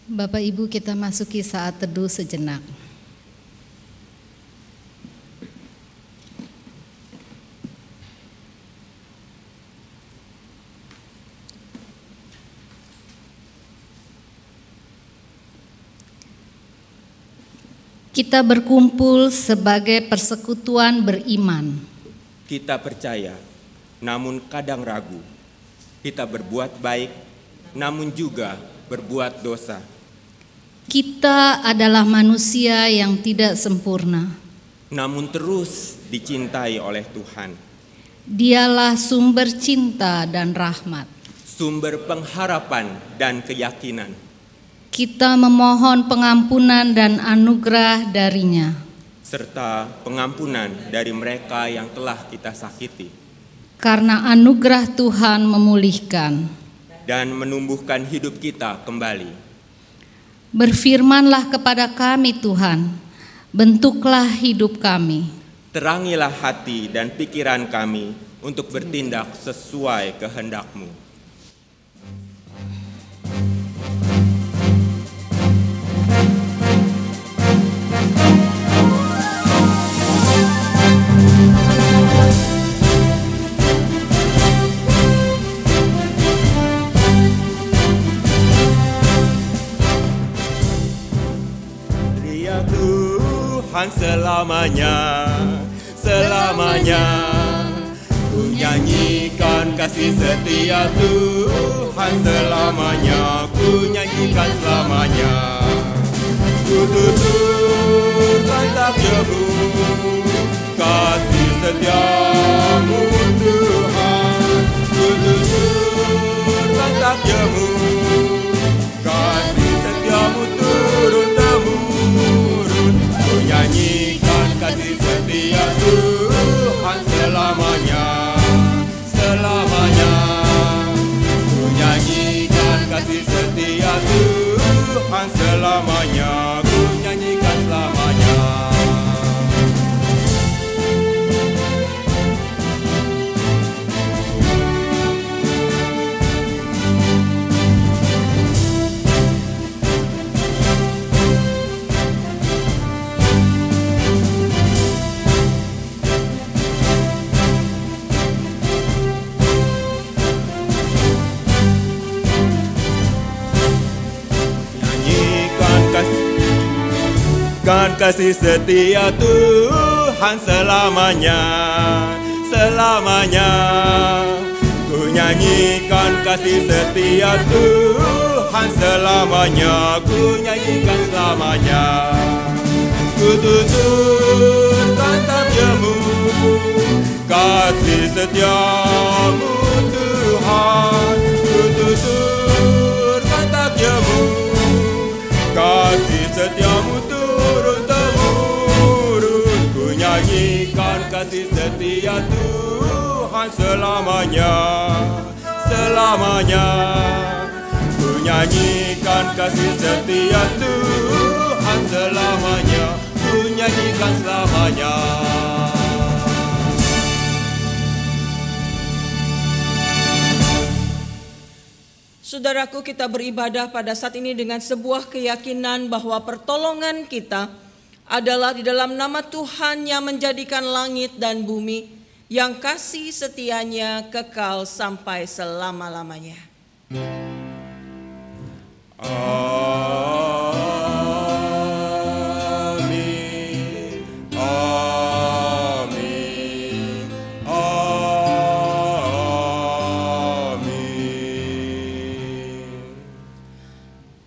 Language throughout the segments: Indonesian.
Bapak Ibu, kita masuki saat teduh sejenak. Kita berkumpul sebagai persekutuan beriman. Kita percaya, namun kadang ragu. Kita berbuat baik, namun juga berbuat dosa. Kita adalah manusia yang tidak sempurna, namun terus dicintai oleh Tuhan. Dialah sumber cinta dan rahmat, sumber pengharapan dan keyakinan. Kita memohon pengampunan dan anugerah darinya, serta pengampunan dari mereka yang telah kita sakiti. Karena anugerah Tuhan memulihkan dan menumbuhkan hidup kita kembali. Berfirmanlah kepada kami Tuhan, bentuklah hidup kami. Terangilah hati dan pikiran kami untuk bertindak sesuai kehendak-Mu. Tuhan selamanya, selamanya ku nyanyikan kasih setia Tuhan selamanya, ku nyanyikan selamanya. Ku tuturkan takdir-Mu, kasih setia-Mu Tuhan. Ku tuturkan takdir-Mu, kasih setia-Mu turun-temurun. Ku nyanyikan kasih setia Tuhan selamanya, selamanya. Ku nyanyikan kasih setia Tuhan selamanya, ku nyanyikan selamanya. Kan kasih setia Tuhan selamanya, selamanya. Ku nyanyikan kasih setia Tuhan selamanya, ku nyanyikan selamanya. Ku tuturkan takdir-Mu, kasih setia-Mu Tuhan. Ku tuturkan takdir-Mu, kasih setia-Mu turun-temurun. Ku nyanyikan kasih setia Tuhan selamanya, selamanya. Ku nyanyikan kasih setia Tuhan selamanya, ku nyanyikan selamanya. Saudaraku, kita beribadah pada saat ini dengan sebuah keyakinan bahwa pertolongan kita adalah di dalam nama Tuhan yang menjadikan langit dan bumi, yang kasih setianya kekal sampai selama-lamanya.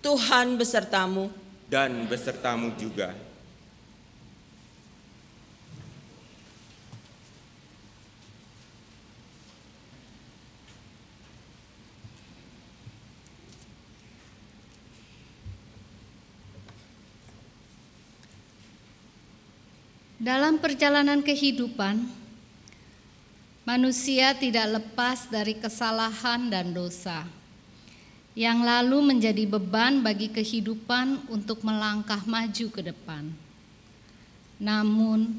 Tuhan besertamu dan besertamu juga. Dalam perjalanan kehidupan, manusia tidak lepas dari kesalahan dan dosa, yang lalu menjadi beban bagi kehidupan untuk melangkah maju ke depan. Namun,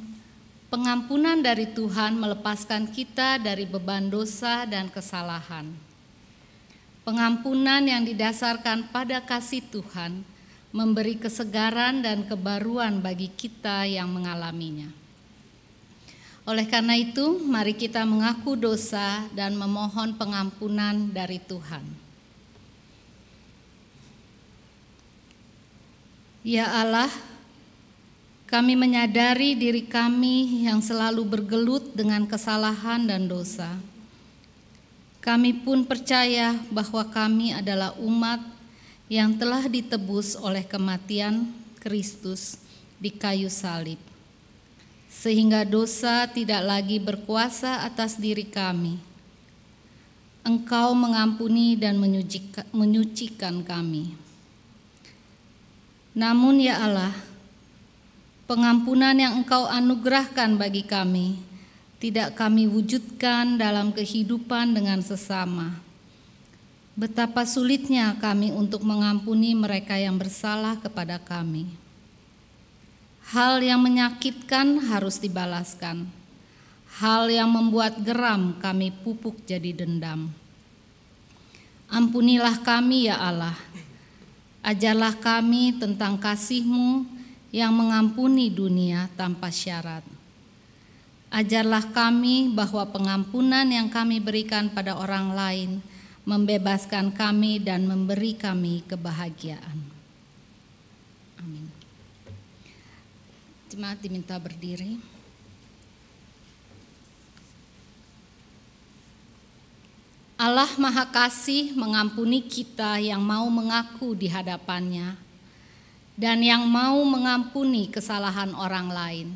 pengampunan dari Tuhan melepaskan kita dari beban dosa dan kesalahan. Pengampunan yang didasarkan pada kasih Tuhan memberi kesegaran dan kebaruan bagi kita yang mengalaminya. Oleh karena itu, mari kita mengaku dosa dan memohon pengampunan dari Tuhan. Ya Allah, kami menyadari diri kami yang selalu bergelut dengan kesalahan dan dosa. Kami pun percaya bahwa kami adalah umat yang telah ditebus oleh kematian Kristus di kayu salib, sehingga dosa tidak lagi berkuasa atas diri kami. Engkau mengampuni dan menyucikan kami. Namun ya Allah, pengampunan yang Engkau anugerahkan bagi kami tidak kami wujudkan dalam kehidupan dengan sesama. Betapa sulitnya kami untuk mengampuni mereka yang bersalah kepada kami. Hal yang menyakitkan harus dibalaskan. Hal yang membuat geram kami pupuk jadi dendam. Ampunilah kami ya Allah. Ajarlah kami tentang kasih-Mu yang mengampuni dunia tanpa syarat. Ajarlah kami bahwa pengampunan yang kami berikan pada orang lain membebaskan kami dan memberi kami kebahagiaan. Amin. Jemaat diminta berdiri. Allah Maha Kasih mengampuni kita yang mau mengaku di hadapan-Nya dan yang mau mengampuni kesalahan orang lain.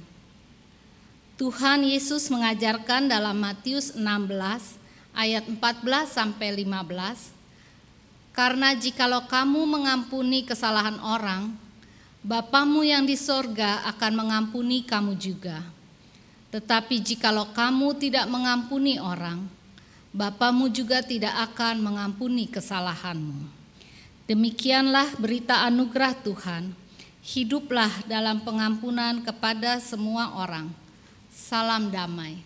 Tuhan Yesus mengajarkan dalam Matius 16 ayat 14-15, karena jikalau kamu mengampuni kesalahan orang, Bapamu yang di sorga akan mengampuni kamu juga. Tetapi jikalau kamu tidak mengampuni orang, Bapamu juga tidak akan mengampuni kesalahanmu. Demikianlah berita anugerah Tuhan. Hiduplah dalam pengampunan kepada semua orang. Salam damai.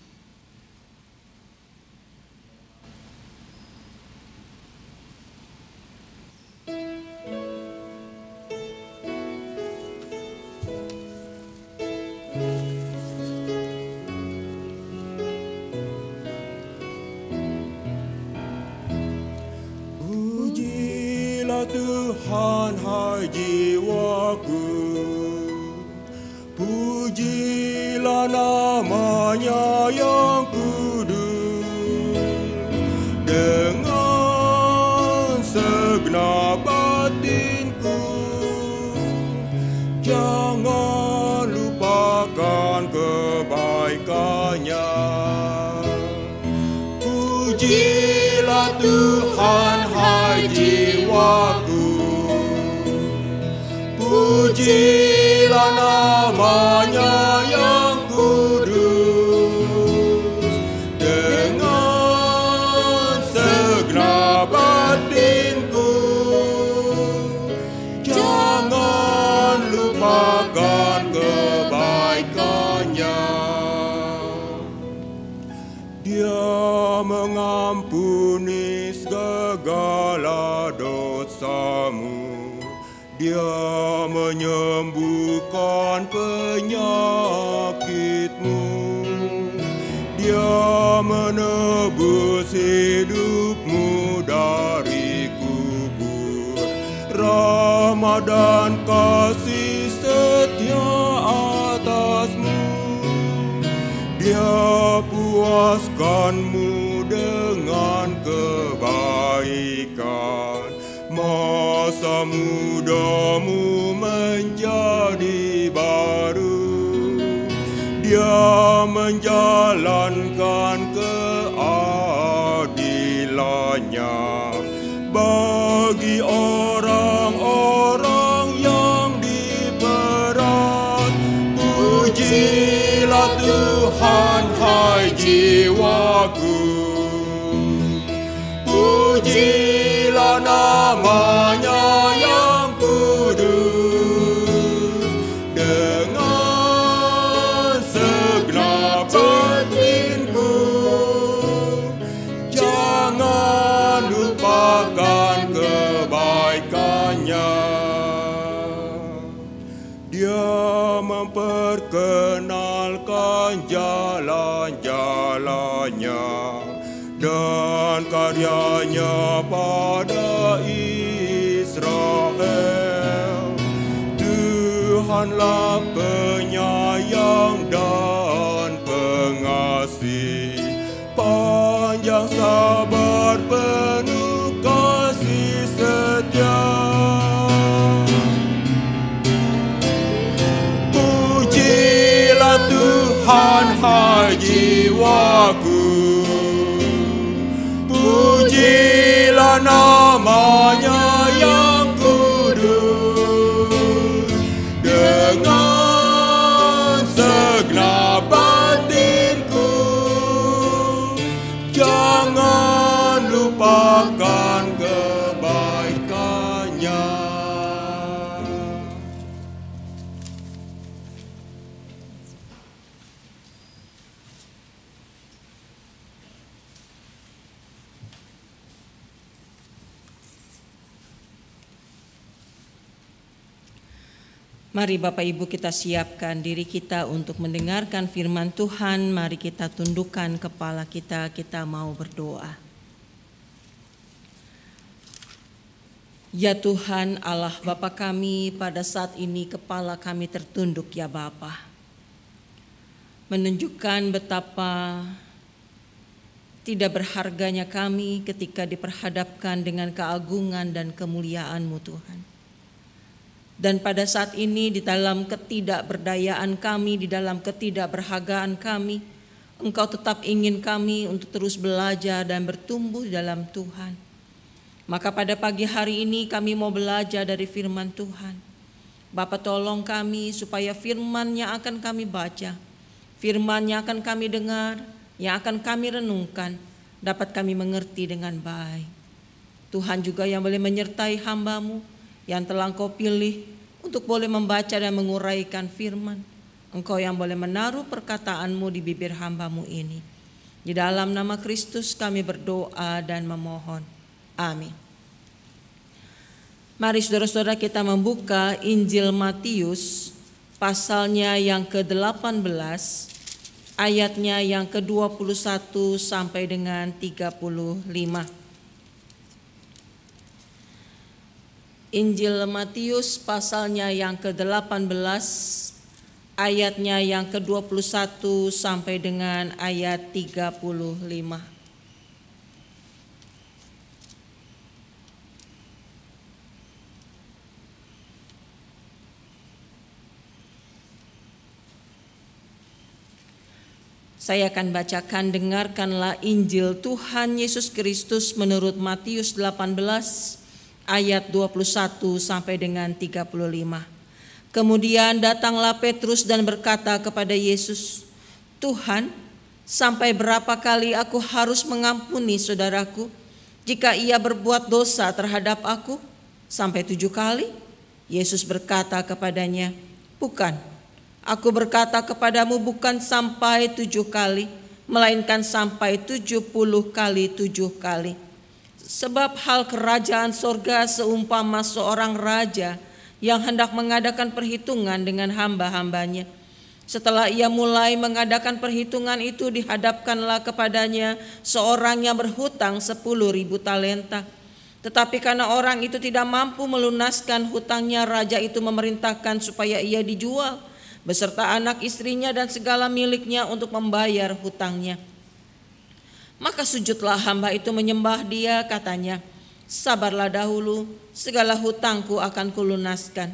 Tuhan, hai jiwaku, pujilah nama-Nya yang kudus. Dengan segenap batinku, jangan lupakan kebaikan-Nya. Pujilah Tuhan, hai jiwaku, pujilah nama-Nya yang kudus. Dengan segenap batinku, jangan lupakan kebaikan-Nya. Dia mengampuni segala dosamu, Dia menyembuhkan penyakitmu, Dia menebus hidupmu dari kubur. Rahmat dan kasih setia atasmu, Dia puaskanmu dengan kebaikan. Masa mudamu menjadi baru, Dia menjalankan keadilan-Nya bagi orang-orang yang diperas. Pujilah Tuhan, hai jiwaku, pujilah nama-Nya yang kudus. Dengan segenap batinku, jangan lupakan dengan karyanya pada Israel. Tuhanlah penyayang dan pengasih, panjang sabar penuh kasih setia. Pujilah Tuhan, hai jiwaku, pujilah namanya yang kudus. Dengan segenap batinku, jangan lupakan kebaikannya. Mari Bapak Ibu kita siapkan diri kita untuk mendengarkan firman Tuhan. Mari kita tundukkan kepala kita mau berdoa. Ya Tuhan Allah Bapa kami, pada saat ini kepala kami tertunduk ya Bapa, menunjukkan betapa tidak berharganya kami ketika diperhadapkan dengan keagungan dan kemuliaan-Mu Tuhan. Dan pada saat ini di dalam ketidakberdayaan kami, di dalam ketidakberhargaan kami, Engkau tetap ingin kami untuk terus belajar dan bertumbuh dalam Tuhan. Maka pada pagi hari ini kami mau belajar dari firman Tuhan. Bapa tolong kami supaya firman yang akan kami baca, firman yang akan kami dengar, yang akan kami renungkan, dapat kami mengerti dengan baik. Tuhan juga yang boleh menyertai hamba-Mu yang telah Engkau pilih untuk boleh membaca dan menguraikan firman. Engkau yang boleh menaruh perkataan-Mu di bibir hamba-Mu ini. Di dalam nama Kristus kami berdoa dan memohon. Amin. Mari saudara-saudara kita membuka Injil Matius pasalnya yang ke-18, ayatnya yang ke-21 sampai dengan 35. Injil Matius pasalnya yang ke-18, ayatnya yang ke-21 sampai dengan ayat 35. Saya akan bacakan, dengarkanlah Injil Tuhan Yesus Kristus menurut Matius 18 ayat 21 sampai dengan 35. Kemudian datanglah Petrus dan berkata kepada Yesus, "Tuhan, sampai berapa kali aku harus mengampuni saudaraku jika ia berbuat dosa terhadap aku? Sampai 7 kali?" Yesus berkata kepadanya, "Bukan. Aku berkata kepadamu, bukan sampai 7 kali, melainkan sampai 70 kali 7 kali. Sebab hal kerajaan sorga seumpama seorang raja yang hendak mengadakan perhitungan dengan hamba-hambanya. Setelah ia mulai mengadakan perhitungan itu, dihadapkanlah kepadanya seorang yang berhutang 10.000 talenta. Tetapi karena orang itu tidak mampu melunaskan hutangnya, raja itu memerintahkan supaya ia dijual beserta anak istrinya dan segala miliknya untuk membayar hutangnya. Maka sujudlah hamba itu menyembah dia, katanya, 'Sabarlah dahulu, segala hutangku akan kulunaskan.'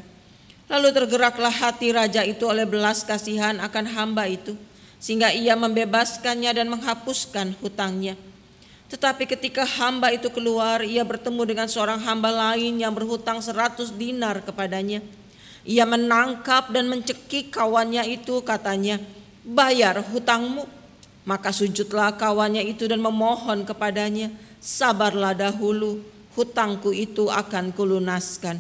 Lalu tergeraklah hati raja itu oleh belas kasihan akan hamba itu, sehingga ia membebaskannya dan menghapuskan hutangnya. Tetapi ketika hamba itu keluar, ia bertemu dengan seorang hamba lain yang berhutang 100 dinar kepadanya. Ia menangkap dan mencekik kawannya itu, katanya, 'Bayar hutangmu.' Maka sujudlah kawannya itu dan memohon kepadanya, 'Sabarlah dahulu, hutangku itu akan kulunaskan.'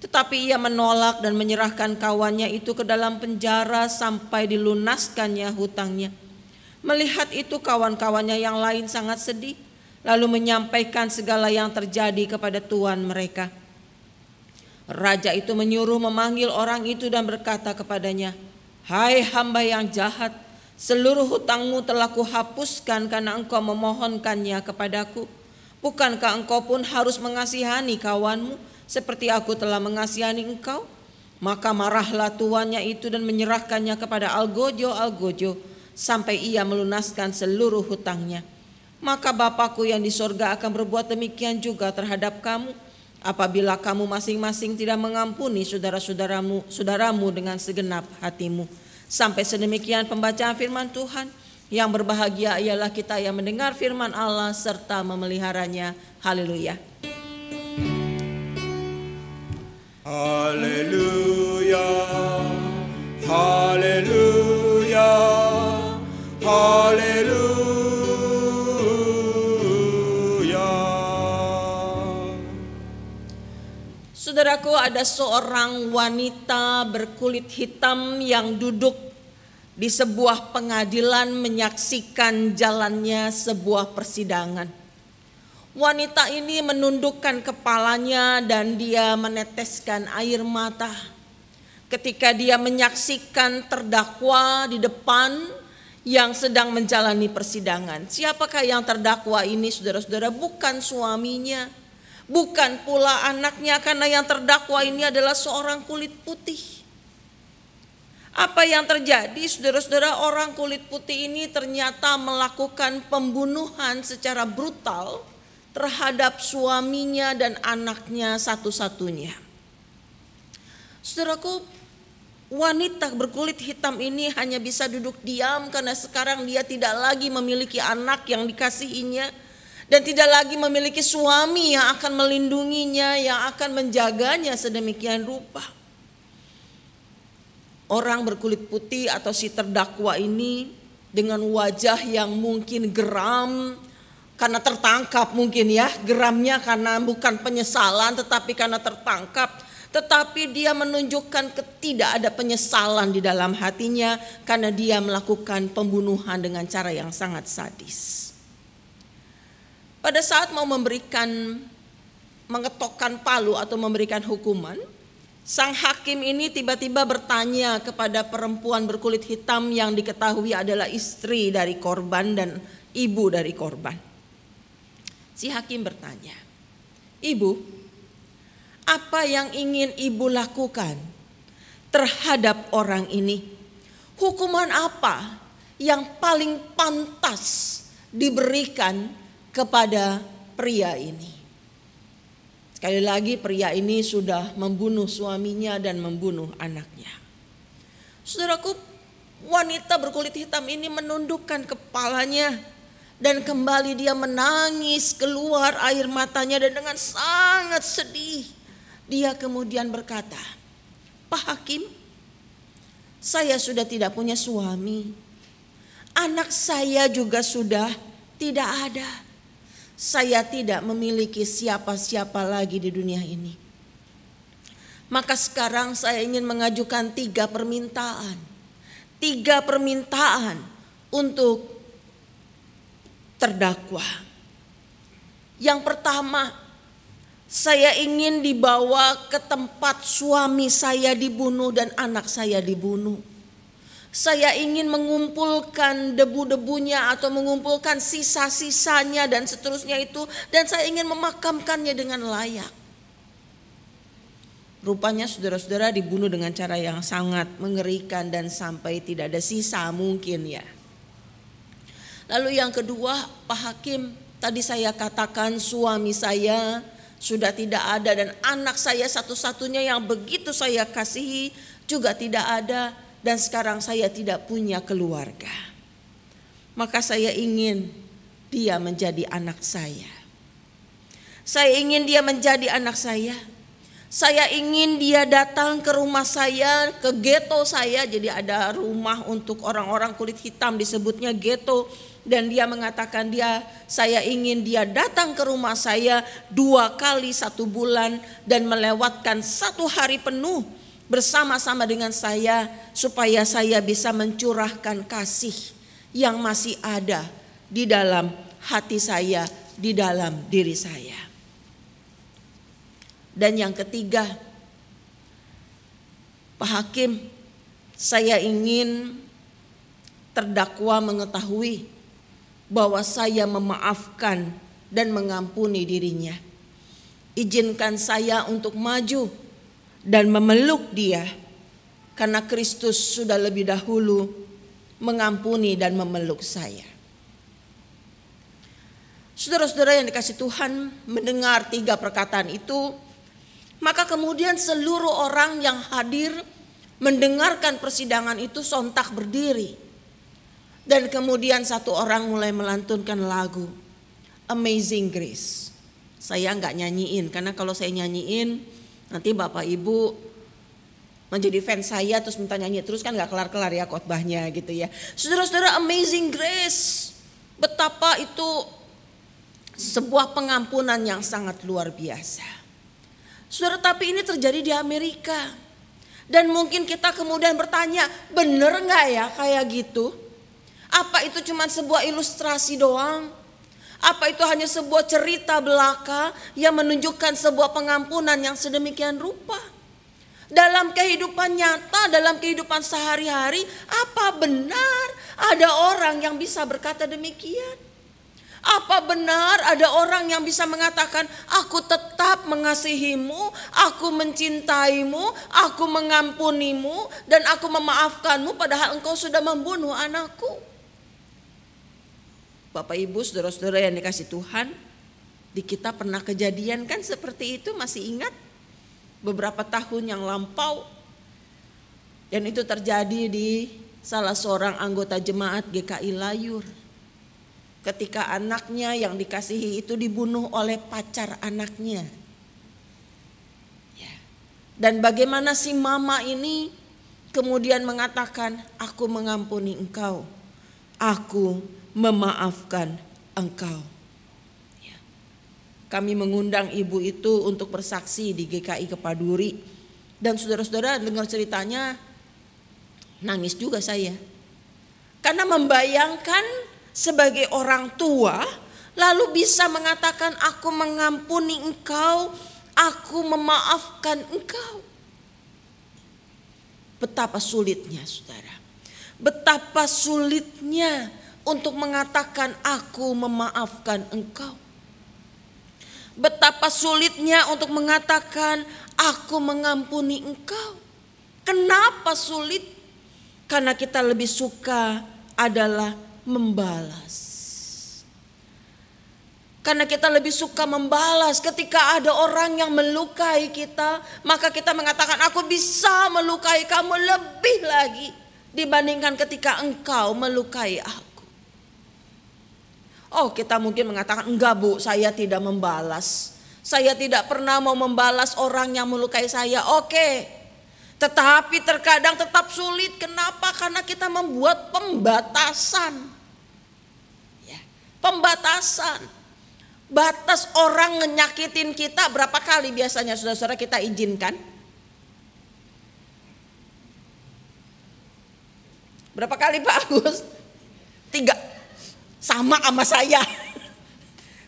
Tetapi ia menolak dan menyerahkan kawannya itu ke dalam penjara sampai dilunaskannya hutangnya. Melihat itu kawan-kawannya yang lain sangat sedih, lalu menyampaikan segala yang terjadi kepada tuan mereka. Raja itu menyuruh memanggil orang itu dan berkata kepadanya, 'Hai hamba yang jahat, Seluruh hutangmu telah kuhapuskan karena engkau memohonkannya kepadaku. Bukankah engkau pun harus mengasihani kawanmu seperti aku telah mengasihani engkau? Maka marahlah tuannya itu dan menyerahkannya kepada algojo sampai ia melunaskan seluruh hutangnya. Maka Bapakku yang di sorga akan berbuat demikian juga terhadap kamu, apabila kamu masing-masing tidak mengampuni saudaramu dengan segenap hatimu. Sampai sedemikian pembacaan firman Tuhan. Yang berbahagia ialah kita yang mendengar firman Allah serta memeliharanya. Haleluya. Haleluya, haleluya, haleluya. Saudaraku, ada seorang wanita berkulit hitam yang duduk di sebuah pengadilan menyaksikan jalannya sebuah persidangan. Wanita ini menundukkan kepalanya dan dia meneteskan air mata ketika dia menyaksikan terdakwa di depan yang sedang menjalani persidangan. Siapakah yang terdakwa ini, saudara-saudara? Bukan suaminya, bukan pula anaknya, karena yang terdakwa ini adalah seorang kulit putih. Apa yang terjadi, saudara-saudara? Orang kulit putih ini ternyata melakukan pembunuhan secara brutal terhadap suaminya dan anaknya satu-satunya. Saudaraku, wanita berkulit hitam ini hanya bisa duduk diam karena sekarang dia tidak lagi memiliki anak yang dikasihinya dan tidak lagi memiliki suami yang akan melindunginya, yang akan menjaganya sedemikian rupa. Orang berkulit putih atau si terdakwa ini dengan wajah yang mungkin geram karena tertangkap, mungkin ya, geramnya karena bukan penyesalan tetapi karena tertangkap, tetapi dia menunjukkan tidak ada penyesalan di dalam hatinya karena dia melakukan pembunuhan dengan cara yang sangat sadis. Pada saat mau mengetokkan palu atau memberikan hukuman, sang hakim ini tiba-tiba bertanya kepada perempuan berkulit hitam yang diketahui adalah istri dari korban dan ibu dari korban. Si hakim bertanya, "Ibu, apa yang ingin ibu lakukan terhadap orang ini? Hukuman apa yang paling pantas diberikan kepada pria ini?" Sekali lagi, pria ini sudah membunuh suaminya dan membunuh anaknya. Saudaraku, wanita berkulit hitam ini menundukkan kepalanya dan kembali dia menangis, keluar air matanya, dan dengan sangat sedih dia kemudian berkata, "Pak Hakim, saya sudah tidak punya suami. Anak saya juga sudah tidak ada. Saya tidak memiliki siapa-siapa lagi di dunia ini. Maka sekarang saya ingin mengajukan 3 permintaan. 3 permintaan untuk terdakwa. Yang pertama, saya ingin dibawa ke tempat suami saya dibunuh dan anak saya dibunuh. Saya ingin mengumpulkan debu-debunya atau mengumpulkan sisa-sisanya dan seterusnya itu, dan saya ingin memakamkannya dengan layak." Rupanya saudara-saudara dibunuh dengan cara yang sangat mengerikan dan sampai tidak ada sisa mungkin ya. Lalu yang kedua, "Pak Hakim, tadi saya katakan suami saya sudah tidak ada dan anak saya satu-satunya yang begitu saya kasihi juga tidak ada, dan sekarang saya tidak punya keluarga. Maka saya ingin dia menjadi anak saya. Saya ingin dia menjadi anak saya. Saya ingin dia datang ke rumah saya, ke ghetto saya." Jadi ada rumah untuk orang-orang kulit hitam disebutnya ghetto. Dan dia mengatakan saya ingin dia datang ke rumah saya 2 kali 1 bulan dan melewatkan 1 hari penuh bersama-sama dengan saya supaya saya bisa mencurahkan kasih yang masih ada di dalam hati saya, di dalam diri saya. Dan yang ketiga, "Pak Hakim, saya ingin terdakwa mengetahui bahwa saya memaafkan dan mengampuni dirinya. Izinkan saya untuk maju dan memeluk dia, karena Kristus sudah lebih dahulu mengampuni dan memeluk saya. Saudara-saudara yang dikasih Tuhan, mendengar 3 perkataan itu, maka kemudian seluruh orang yang hadir mendengarkan persidangan itu sontak berdiri. Dan kemudian satu orang mulai melantunkan lagu Amazing Grace. Saya nggak nyanyiin, karena kalau saya nyanyiin nanti Bapak Ibu menjadi fans saya terus minta nyanyi terus, kan nggak kelar-kelar ya khotbahnya gitu ya. Saudara-saudara, Amazing Grace, betapa itu sebuah pengampunan yang sangat luar biasa. Saudara, tapi ini terjadi di Amerika. Dan mungkin kita kemudian bertanya, bener nggak ya kayak gitu? Apa itu cuma sebuah ilustrasi doang? Apa itu hanya sebuah cerita belaka yang menunjukkan sebuah pengampunan yang sedemikian rupa? Dalam kehidupan nyata, dalam kehidupan sehari-hari, apa benar ada orang yang bisa berkata demikian? Apa benar ada orang yang bisa mengatakan, aku tetap mengasihimu, aku mencintaimu, aku mengampunimu, dan aku memaafkanmu padahal engkau sudah membunuh anakku? Bapak Ibu, saudara-saudara yang dikasih Tuhan, di kita pernah kejadian kan seperti itu, masih ingat? Beberapa tahun yang lampau, dan itu terjadi di salah seorang anggota jemaat GKI Layur, ketika anaknya yang dikasihi itu dibunuh oleh pacar anaknya. Dan bagaimana si mama ini kemudian mengatakan, aku mengampuni engkau, aku memaafkan engkau. Kami mengundang ibu itu untuk bersaksi di GKI Kepaduri. Dan saudara-saudara dengar ceritanya, nangis juga saya. Karena membayangkan sebagai orang tua, lalu bisa mengatakan aku mengampuni engkau, aku memaafkan engkau. Betapa sulitnya saudara. Betapa sulitnya untuk mengatakan aku memaafkan engkau. Betapa sulitnya untuk mengatakan aku mengampuni engkau. Kenapa sulit? Karena kita lebih suka adalah membalas. Karena kita lebih suka membalas. Ketika ada orang yang melukai kita, maka kita mengatakan aku bisa melukai kamu lebih lagi dibandingkan ketika engkau melukai aku. Oh, kita mungkin mengatakan, enggak Bu, saya tidak membalas. Saya tidak pernah mau membalas orang yang melukai saya. Oke, tetapi terkadang tetap sulit. Kenapa? Karena kita membuat pembatasan. Ya, pembatasan. Batas orang nyakitin kita berapa kali biasanya saudara-saudara kita izinkan? Berapa kali Pak Agus? 3. Sama saya.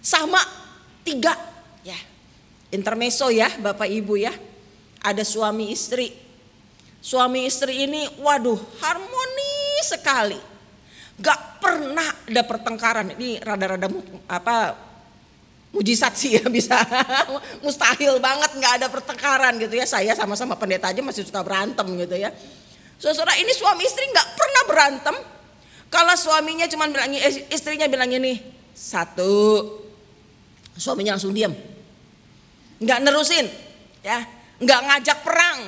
Sama 3. Ya. Intermezzo ya Bapak Ibu ya. Ada suami istri. Suami istri ini waduh harmonis sekali. Gak pernah ada pertengkaran. Ini rada-rada mujizat sih ya, bisa mustahil banget gak ada pertengkaran gitu ya. Saya sama-sama pendeta aja masih suka berantem gitu ya. Saudara, ini suami istri gak pernah berantem. Kalau suaminya cuma bilang, istrinya bilang ini 1, suaminya langsung diam, nggak nerusin, ya, nggak ngajak perang.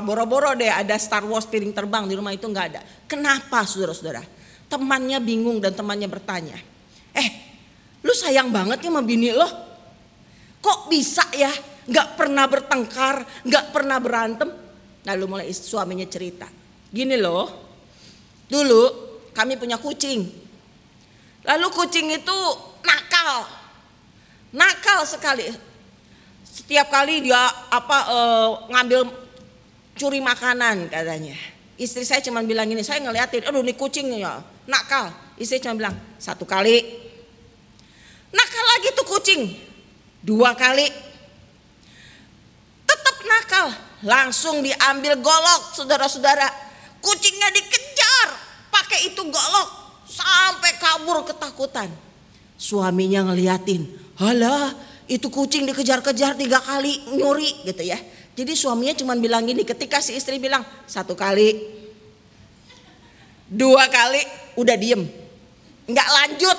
Boro-boro deh ada Star Wars piring terbang di rumah itu nggak ada. Kenapa saudara-saudara? Temannya bingung dan temannya bertanya, lu sayang banget ya sama bini lo? Kok bisa ya? Nggak pernah bertengkar, nggak pernah berantem. Lalu mulai suaminya cerita, gini loh, dulu kami punya kucing. Lalu kucing itu nakal sekali. Setiap kali dia ngambil curi makanan katanya. Istri saya cuma bilang gini, saya ngeliatin, aduh nih kucing ya nakal. Istri cuma bilang 1 kali. Nakal lagi tuh kucing 2 kali. Tetap nakal, langsung diambil golok saudara-saudara. Kucingnya dikejar pakai pakai itu golok sampai kabur ketakutan. Suaminya ngeliatin, halah itu kucing dikejar-kejar 3 kali nyuri gitu ya. Jadi suaminya cuma bilang gini, ketika si istri bilang 1 kali, 2 kali, udah diem, nggak lanjut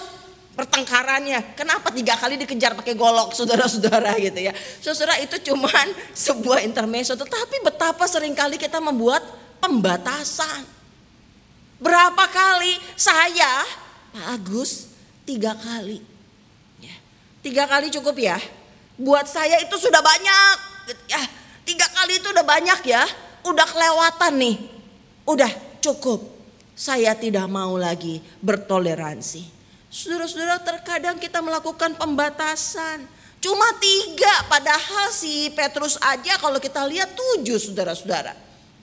pertengkarannya. Kenapa 3 kali dikejar pakai golok, saudara-saudara gitu ya. Saudara, itu cuman sebuah intermezzo, tetapi betapa seringkali kita membuat pembatasan. Berapa kali saya, Pak Agus, 3 kali. 3 kali cukup ya. Buat saya itu sudah banyak. Ya, 3 kali itu udah banyak ya. Udah kelewatan nih. Udah cukup. Saya tidak mau lagi bertoleransi. Saudara-saudara, terkadang kita melakukan pembatasan. Cuma 3, padahal si Petrus aja kalau kita lihat 7, saudara-saudara.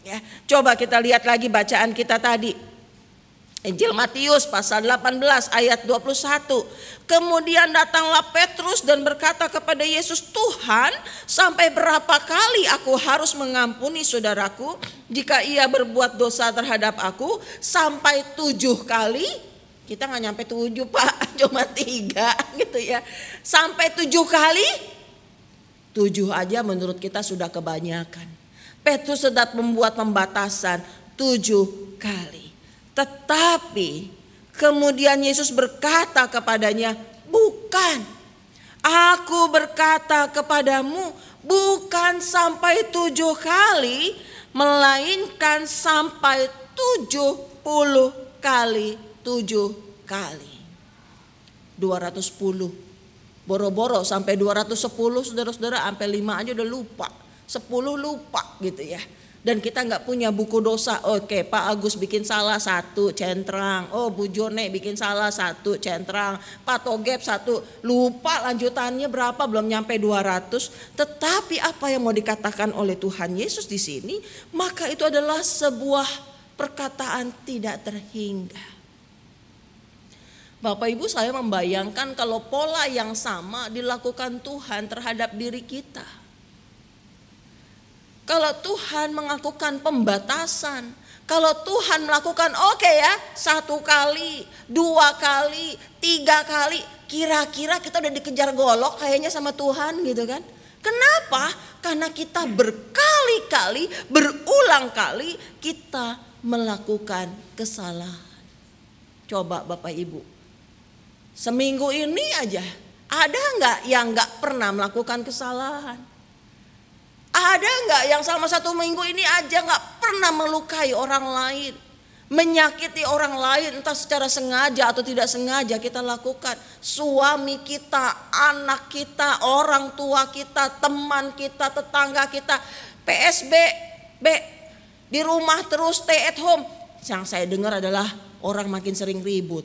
Ya, coba kita lihat lagi bacaan kita tadi. Injil Matius pasal 18 ayat 21. Kemudian datanglah Petrus dan berkata kepada Yesus, Tuhan, sampai berapa kali aku harus mengampuni saudaraku jika ia berbuat dosa terhadap aku? Sampai 7 kali? Kita gak nyampe 7 Pak, cuma 3 gitu ya. Sampai 7 kali? 7 aja menurut kita sudah kebanyakan. Petrus sedang membuat pembatasan 7 kali. Tetapi kemudian Yesus berkata kepadanya, bukan, aku berkata kepadamu bukan sampai 7 kali, melainkan sampai 70 kali 7 kali. 210. Boro-boro sampai 210, saudara-saudara, sampai 5 aja udah lupa. 10 lupa gitu ya. Dan kita nggak punya buku dosa. Oke, Pak Agus bikin salah 1, centrang. Oh, Bu Jone bikin salah 1, centrang. Pak Togep 1, lupa lanjutannya berapa, belum nyampe 200. Tetapi apa yang mau dikatakan oleh Tuhan Yesus di sini, maka itu adalah sebuah perkataan tidak terhingga. Bapak Ibu, saya membayangkan kalau pola yang sama dilakukan Tuhan terhadap diri kita. Kalau Tuhan melakukan pembatasan, kalau Tuhan melakukan 1 kali, 2 kali, 3 kali, kira-kira kita udah dikejar golok kayaknya sama Tuhan gitu kan. Kenapa? Karena kita berkali-kali, berulang kali kita melakukan kesalahan. Coba Bapak Ibu, seminggu ini aja ada nggak yang nggak pernah melakukan kesalahan? Ada nggak yang selama 1 minggu ini aja nggak pernah melukai orang lain, menyakiti orang lain, entah secara sengaja atau tidak sengaja kita lakukan. Suami kita, anak kita, orang tua kita, teman kita, tetangga kita, PSBB, di rumah terus stay at home. Yang saya dengar adalah orang makin sering ribut.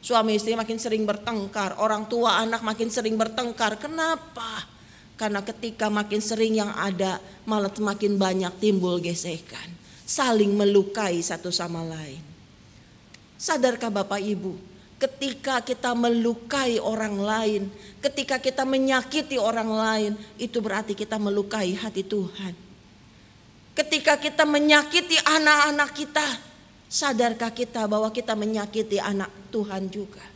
Suami istri makin sering bertengkar, orang tua anak makin sering bertengkar. Kenapa? Karena ketika makin sering yang ada, malah semakin banyak timbul gesekan, saling melukai satu sama lain. Sadarkah Bapak Ibu, ketika kita melukai orang lain, ketika kita menyakiti orang lain, itu berarti kita melukai hati Tuhan. Ketika kita menyakiti anak-anak kita, sadarkah kita bahwa kita menyakiti anak Tuhan juga?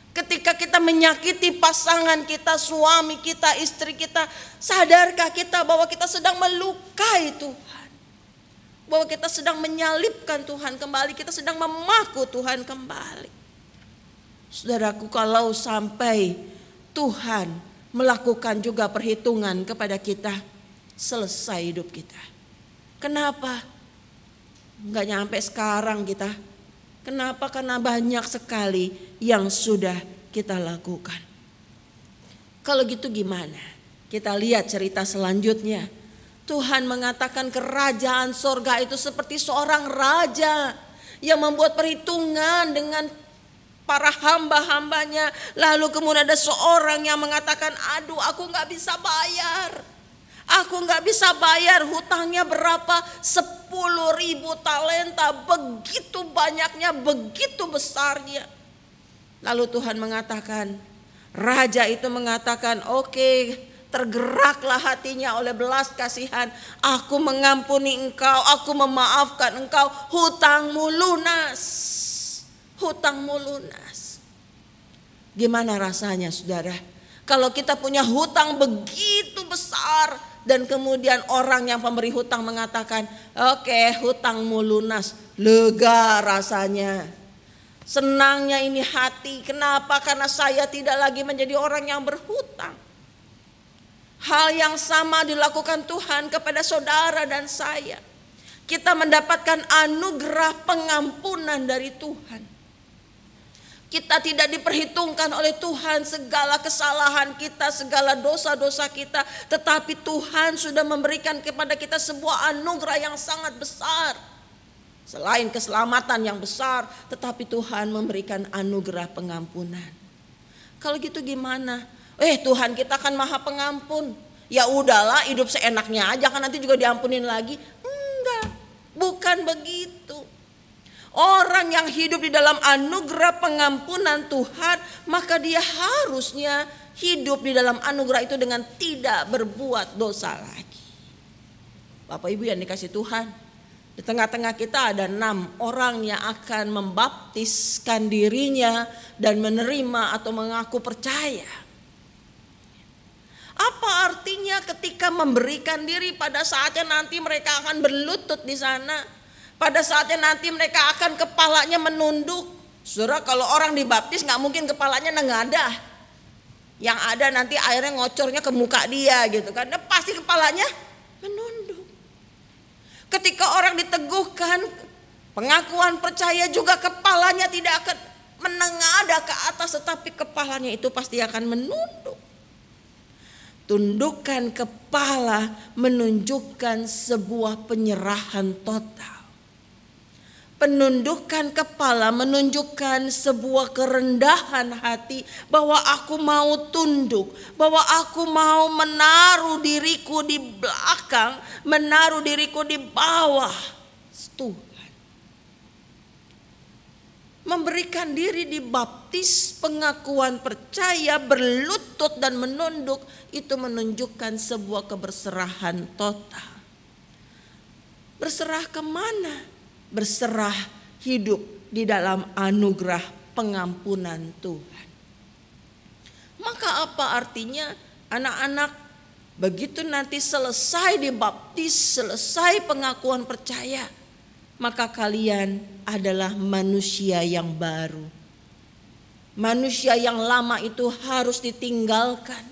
Ketika kita menyakiti pasangan kita, suami kita, istri kita, sadarkah kita bahwa kita sedang melukai Tuhan? Bahwa kita sedang menyalibkan Tuhan kembali, kita sedang memaku Tuhan kembali. Saudaraku, kalau sampai Tuhan melakukan juga perhitungan kepada kita, selesai hidup kita. Kenapa? Nggak nyampe sekarang kita. Kenapa? Karena banyak sekali yang sudah kita lakukan. Kalau gitu gimana? Kita lihat cerita selanjutnya. Tuhan mengatakan kerajaan sorga itu seperti seorang raja yang membuat perhitungan dengan para hamba-hambanya. Lalu kemudian ada seorang yang mengatakan, aduh aku gak bisa bayar. Aku gak bisa bayar, hutangnya berapa? 10.000 talenta, begitu banyaknya, begitu besarnya. Lalu Tuhan mengatakan, raja itu mengatakan, oke, tergeraklah hatinya oleh belas kasihan. Aku mengampuni engkau, aku memaafkan engkau, hutangmu lunas. Hutangmu lunas. Gimana rasanya saudara? Kalau kita punya hutang begitu besar dan kemudian orang yang pemberi hutang mengatakan, oke, hutangmu lunas. Lega rasanya. Senangnya ini hati. Kenapa? Karena saya tidak lagi menjadi orang yang berhutang. Hal yang sama dilakukan Tuhan kepada saudara dan saya. Kita mendapatkan anugerah pengampunan dari Tuhan. Kita tidak diperhitungkan oleh Tuhan segala kesalahan kita, segala dosa-dosa kita. Tetapi Tuhan sudah memberikan kepada kita sebuah anugerah yang sangat besar. Selain keselamatan yang besar, tetapi Tuhan memberikan anugerah pengampunan. Kalau gitu gimana? Tuhan kita kan Maha Pengampun. Ya udahlah, hidup seenaknya aja kan nanti juga diampunin lagi. Enggak, bukan begitu. Orang yang hidup di dalam anugerah pengampunan Tuhan, maka dia harusnya hidup di dalam anugerah itu dengan tidak berbuat dosa lagi. Bapak Ibu yang dikasih Tuhan, di tengah-tengah kita ada 6 orang yang akan membaptiskan dirinya dan menerima atau mengaku percaya. Apa artinya ketika memberikan diri pada saatnya nanti mereka akan berlutut di sana? Pada saatnya nanti mereka akan kepalanya menunduk. Saudara, kalau orang dibaptis gak mungkin kepalanya nengadah. Yang ada nanti airnya ngocornya ke muka dia gitu kan. Dia pasti kepalanya menunduk. Ketika orang diteguhkan pengakuan percaya juga kepalanya tidak akan menengadah ke atas, tetapi kepalanya itu pasti akan menunduk. Tundukan kepala menunjukkan sebuah penyerahan total. Penundukan kepala menunjukkan sebuah kerendahan hati bahwa aku mau tunduk, bahwa aku mau menaruh diriku di belakang, menaruh diriku di bawah Tuhan. Memberikan diri dibaptis, pengakuan percaya, berlutut dan menunduk, itu menunjukkan sebuah keberserahan total. Berserah kemana? Berserah hidup di dalam anugerah pengampunan Tuhan. Maka apa artinya anak-anak begitu nanti selesai dibaptis, selesai pengakuan percaya, maka kalian adalah manusia yang baru. Manusia yang lama itu harus ditinggalkan.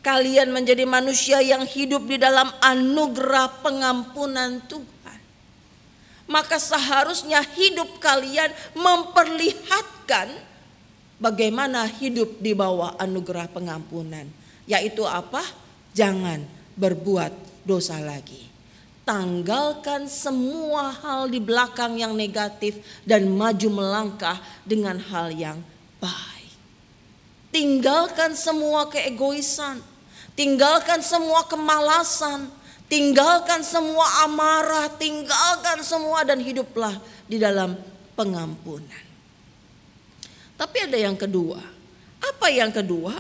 Kalian menjadi manusia yang hidup di dalam anugerah pengampunan Tuhan. Maka seharusnya hidup kalian memperlihatkan bagaimana hidup di bawah anugerah pengampunan. Yaitu apa? Jangan berbuat dosa lagi. Tanggalkan semua hal di belakang yang negatif dan maju melangkah dengan hal yang baik. Tinggalkan semua keegoisan. Tinggalkan semua kemalasan. Tinggalkan semua amarah, tinggalkan semua dan hiduplah di dalam pengampunan. Tapi ada yang kedua. Apa yang kedua?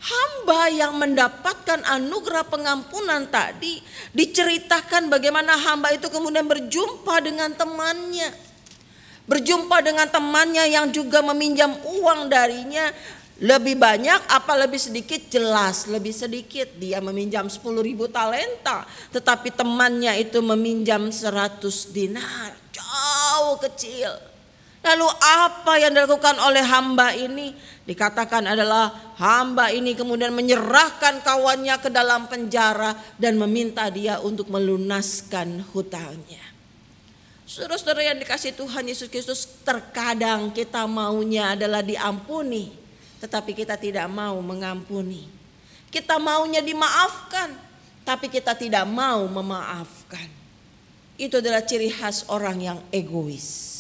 Hamba yang mendapatkan anugerah pengampunan tadi diceritakan bagaimana hamba itu kemudian berjumpa dengan temannya. Berjumpa dengan temannya yang juga meminjam uang darinya. Lebih banyak apa lebih sedikit? Jelas lebih sedikit. Dia meminjam 10.000 talenta. Tetapi temannya itu meminjam 100 dinar. Jauh kecil. Lalu apa yang dilakukan oleh hamba ini? Dikatakan adalah hamba ini kemudian menyerahkan kawannya ke dalam penjara. Dan meminta dia untuk melunaskan hutangnya. Saudara-saudara yang dikasihi Tuhan Yesus Kristus, terkadang kita maunya adalah diampuni. Tetapi kita tidak mau mengampuni. Kita maunya dimaafkan, tapi kita tidak mau memaafkan. Itu adalah ciri khas orang yang egois.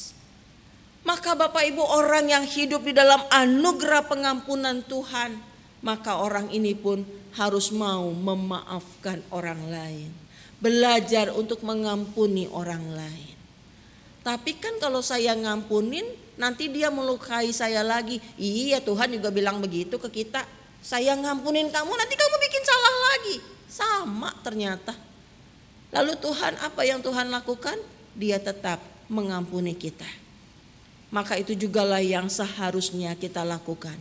Maka Bapak Ibu, orang yang hidup di dalam anugerah pengampunan Tuhan, maka orang ini pun harus mau memaafkan orang lain. Belajar untuk mengampuni orang lain. Tapi kan kalau saya ngampunin, nanti dia melukai saya lagi. Iya, Tuhan juga bilang begitu ke kita. Saya ngampunin kamu, nanti kamu bikin salah lagi. Sama ternyata. Lalu Tuhan, apa yang Tuhan lakukan? Dia tetap mengampuni kita. Maka itu jugalah yang seharusnya kita lakukan.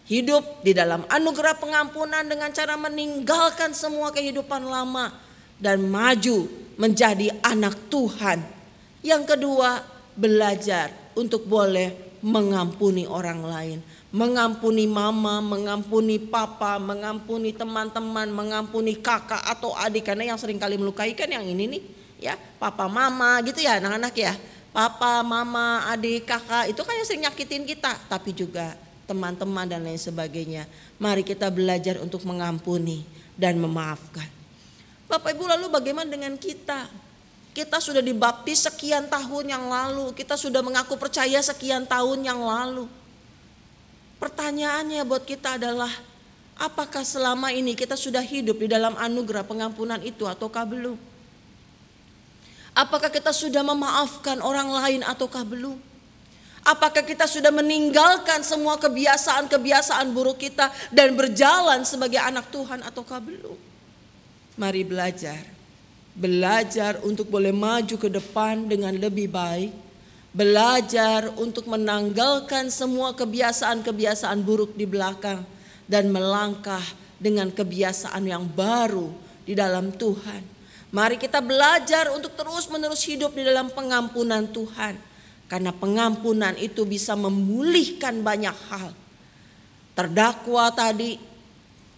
Hidup di dalam anugerah pengampunan dengan cara meninggalkan semua kehidupan lama dan maju menjadi anak Tuhan. Yang kedua, belajar untuk boleh mengampuni orang lain. Mengampuni mama, mengampuni papa, mengampuni teman-teman, mengampuni kakak atau adik. Karena yang sering kali melukai kan yang ini nih, ya, papa mama gitu ya anak-anak ya. Papa, mama, adik, kakak itu kan yang sering nyakitin kita. Tapi juga teman-teman dan lain sebagainya. Mari kita belajar untuk mengampuni dan memaafkan. Bapak Ibu, lalu bagaimana dengan kita? Kita sudah dibaptis sekian tahun yang lalu. Kita sudah mengaku percaya sekian tahun yang lalu. Pertanyaannya buat kita adalah, apakah selama ini kita sudah hidup di dalam anugerah pengampunan itu ataukah belum? Apakah kita sudah memaafkan orang lain ataukah belum? Apakah kita sudah meninggalkan semua kebiasaan-kebiasaan buruk kita dan berjalan sebagai anak Tuhan ataukah belum? Mari belajar. Belajar untuk boleh maju ke depan dengan lebih baik. Belajar untuk menanggalkan semua kebiasaan-kebiasaan buruk di belakang dan melangkah dengan kebiasaan yang baru di dalam Tuhan. Mari kita belajar untuk terus-menerus hidup di dalam pengampunan Tuhan. Karena pengampunan itu bisa memulihkan banyak hal. Terdakwa tadi,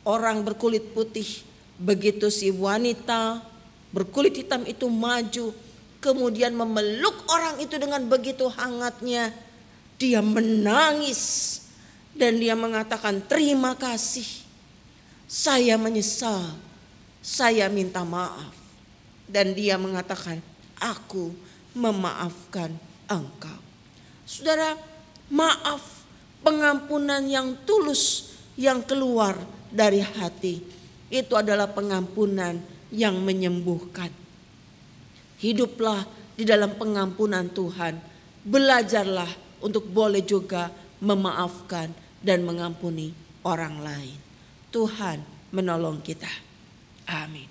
orang berkulit putih, begitu si wanita berkulit hitam itu maju, kemudian memeluk orang itu dengan begitu hangatnya. Dia menangis dan dia mengatakan, terima kasih, saya menyesal, saya minta maaf. Dan dia mengatakan, aku memaafkan engkau. Saudara, maaf, pengampunan yang tulus yang keluar dari hati, itu adalah pengampunan yang menyembuhkan. Hiduplah di dalam pengampunan Tuhan. Belajarlah untuk boleh juga memaafkan dan mengampuni orang lain. Tuhan menolong kita. Amin.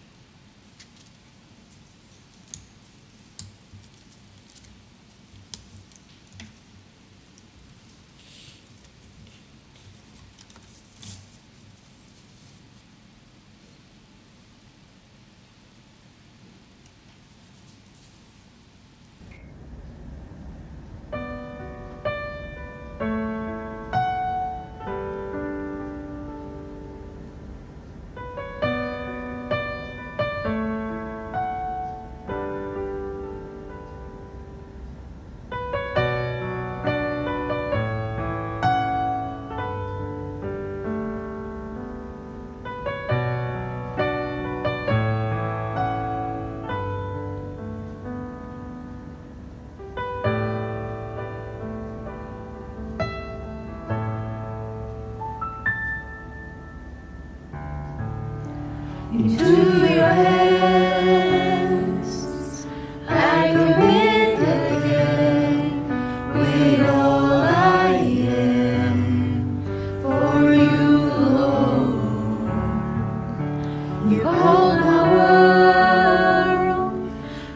Into your hands I commit again with all I am for you, Lord. You hold my world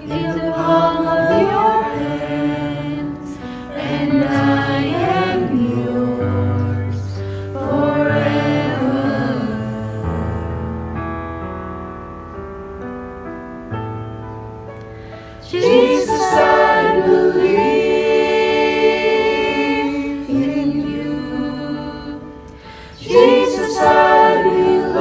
in the palm of your hands, and I am yours forever. Jesus, I believe in you. Jesus, I belong.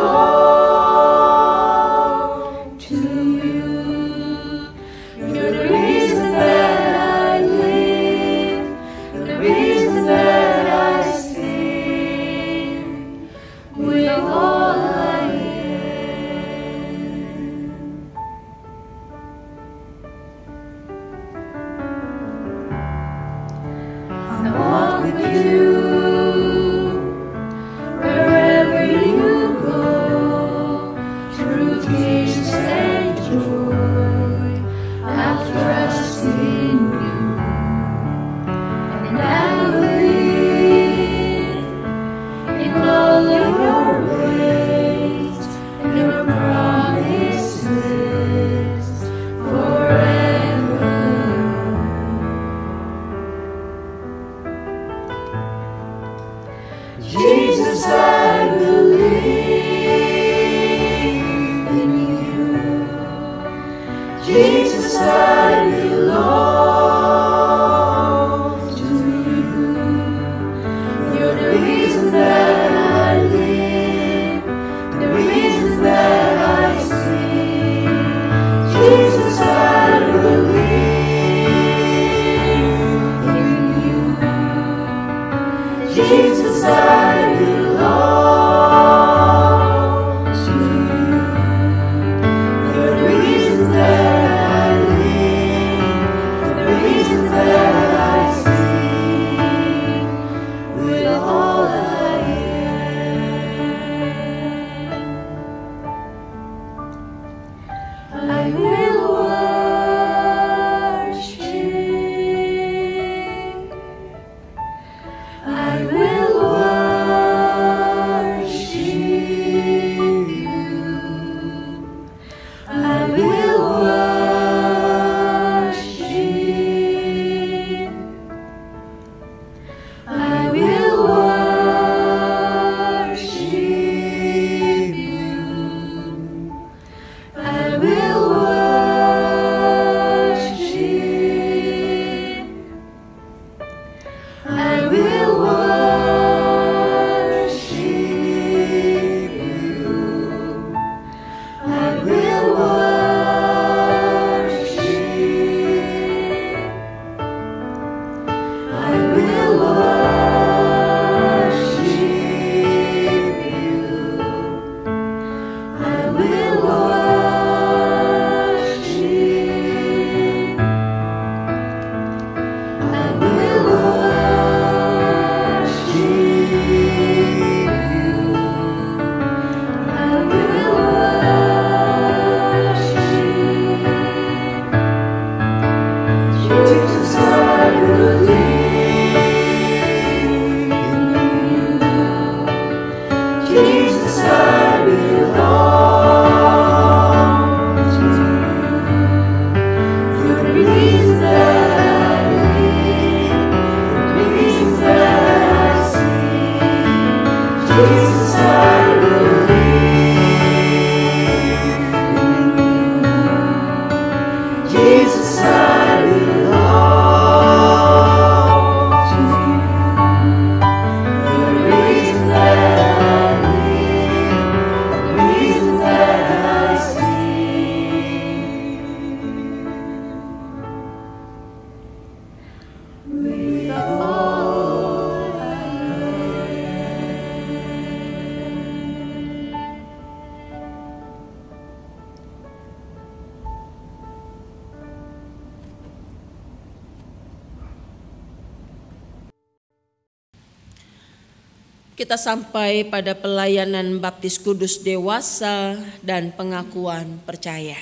Kita sampai pada pelayanan baptis kudus dewasa dan pengakuan percaya.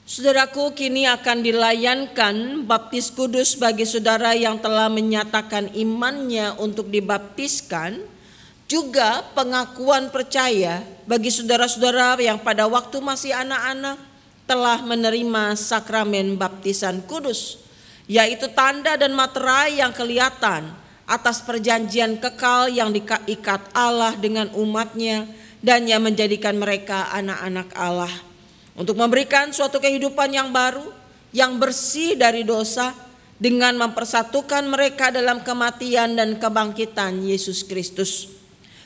Saudaraku, kini akan dilayankan baptis kudus bagi saudara yang telah menyatakan imannya untuk dibaptiskan, juga pengakuan percaya bagi saudara-saudara yang pada waktu masih anak-anak telah menerima sakramen baptisan kudus, yaitu tanda dan materai yang kelihatan atas perjanjian kekal yang diikat Allah dengan umatnya dan yang menjadikan mereka anak-anak Allah, untuk memberikan suatu kehidupan yang baru, yang bersih dari dosa, dengan mempersatukan mereka dalam kematian dan kebangkitan Yesus Kristus.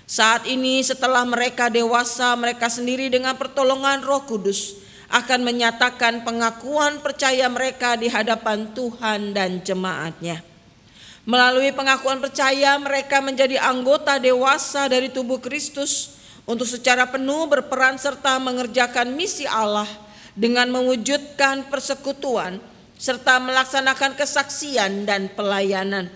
Saat ini setelah mereka dewasa, mereka sendiri dengan pertolongan Roh Kudus akan menyatakan pengakuan percaya mereka di hadapan Tuhan dan jemaat-Nya. Melalui pengakuan percaya, mereka menjadi anggota dewasa dari tubuh Kristus untuk secara penuh berperan serta mengerjakan misi Allah dengan mewujudkan persekutuan serta melaksanakan kesaksian dan pelayanan.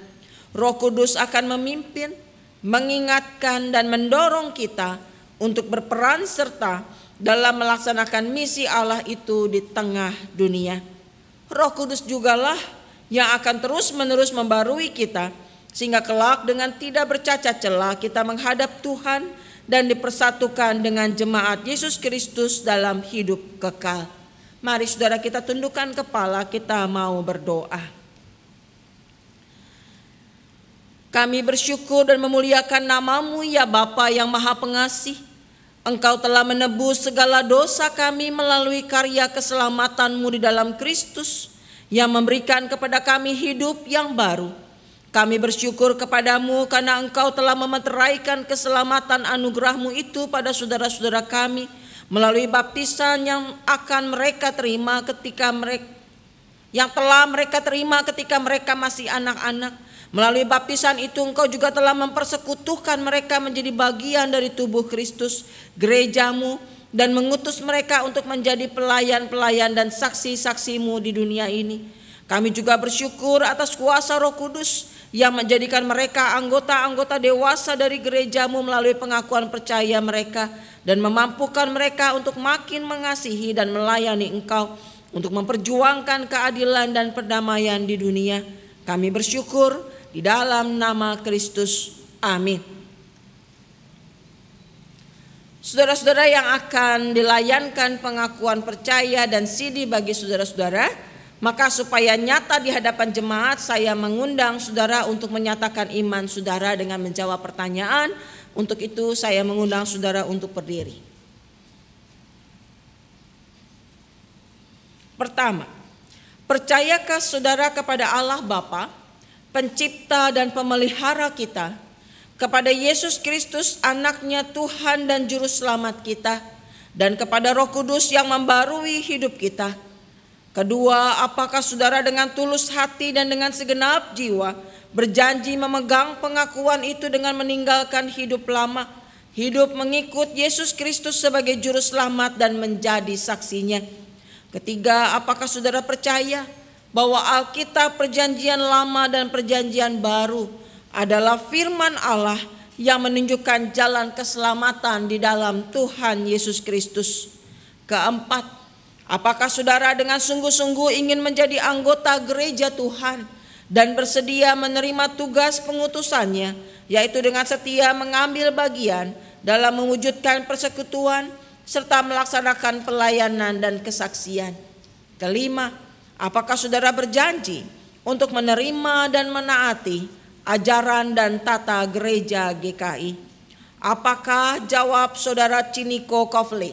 Roh Kudus akan memimpin, mengingatkan dan mendorong kita untuk berperan serta dalam melaksanakan misi Allah itu di tengah dunia. Roh Kudus jugalah yang akan terus-menerus membarui kita, sehingga kelak dengan tidak bercacat celah kita menghadap Tuhan dan dipersatukan dengan jemaat Yesus Kristus dalam hidup kekal. Mari saudara kita tundukkan kepala, kita mau berdoa. Kami bersyukur dan memuliakan nama-Mu ya Bapa yang Maha Pengasih. Engkau telah menebus segala dosa kami melalui karya keselamatan-Mu di dalam Kristus, yang memberikan kepada kami hidup yang baru. Kami bersyukur kepadamu karena Engkau telah memeteraikan keselamatan anugerah-Mu itu pada saudara-saudara kami melalui baptisan yang akan mereka terima ketika mereka masih anak-anak. Melalui baptisan itu Engkau juga telah mempersekutukan mereka menjadi bagian dari tubuh Kristus, gereja-Mu, dan mengutus mereka untuk menjadi pelayan-pelayan dan saksi-saksi-Mu di dunia ini. Kami juga bersyukur atas kuasa Roh Kudus yang menjadikan mereka anggota-anggota dewasa dari gereja-Mu melalui pengakuan percaya mereka dan memampukan mereka untuk makin mengasihi dan melayani Engkau untuk memperjuangkan keadilan dan perdamaian di dunia. Kami bersyukur di dalam nama Kristus. Amin. Saudara-saudara yang akan dilayankan pengakuan percaya dan CD bagi saudara-saudara, maka supaya nyata di hadapan jemaat, saya mengundang saudara untuk menyatakan iman saudara dengan menjawab pertanyaan. Untuk itu saya mengundang saudara untuk berdiri. Pertama, percayakah saudara kepada Allah Bapa, pencipta dan pemelihara kita, kepada Yesus Kristus anaknya Tuhan dan Juru Selamat kita, dan kepada Roh Kudus yang membarui hidup kita? Kedua, apakah saudara dengan tulus hati dan dengan segenap jiwa berjanji memegang pengakuan itu dengan meninggalkan hidup lama, hidup mengikut Yesus Kristus sebagai Juru Selamat dan menjadi saksinya? Ketiga, apakah saudara percaya bahwa Alkitab Perjanjian Lama dan Perjanjian Baru adalah firman Allah yang menunjukkan jalan keselamatan di dalam Tuhan Yesus Kristus? Keempat, apakah saudara dengan sungguh-sungguh ingin menjadi anggota gereja Tuhan dan bersedia menerima tugas pengutusannya, yaitu dengan setia mengambil bagian dalam mewujudkan persekutuan serta melaksanakan pelayanan dan kesaksian? Kelima, apakah saudara berjanji untuk menerima dan menaati ajaran dan tata gereja GKI? Apakah jawab saudara Ciniko Kofle?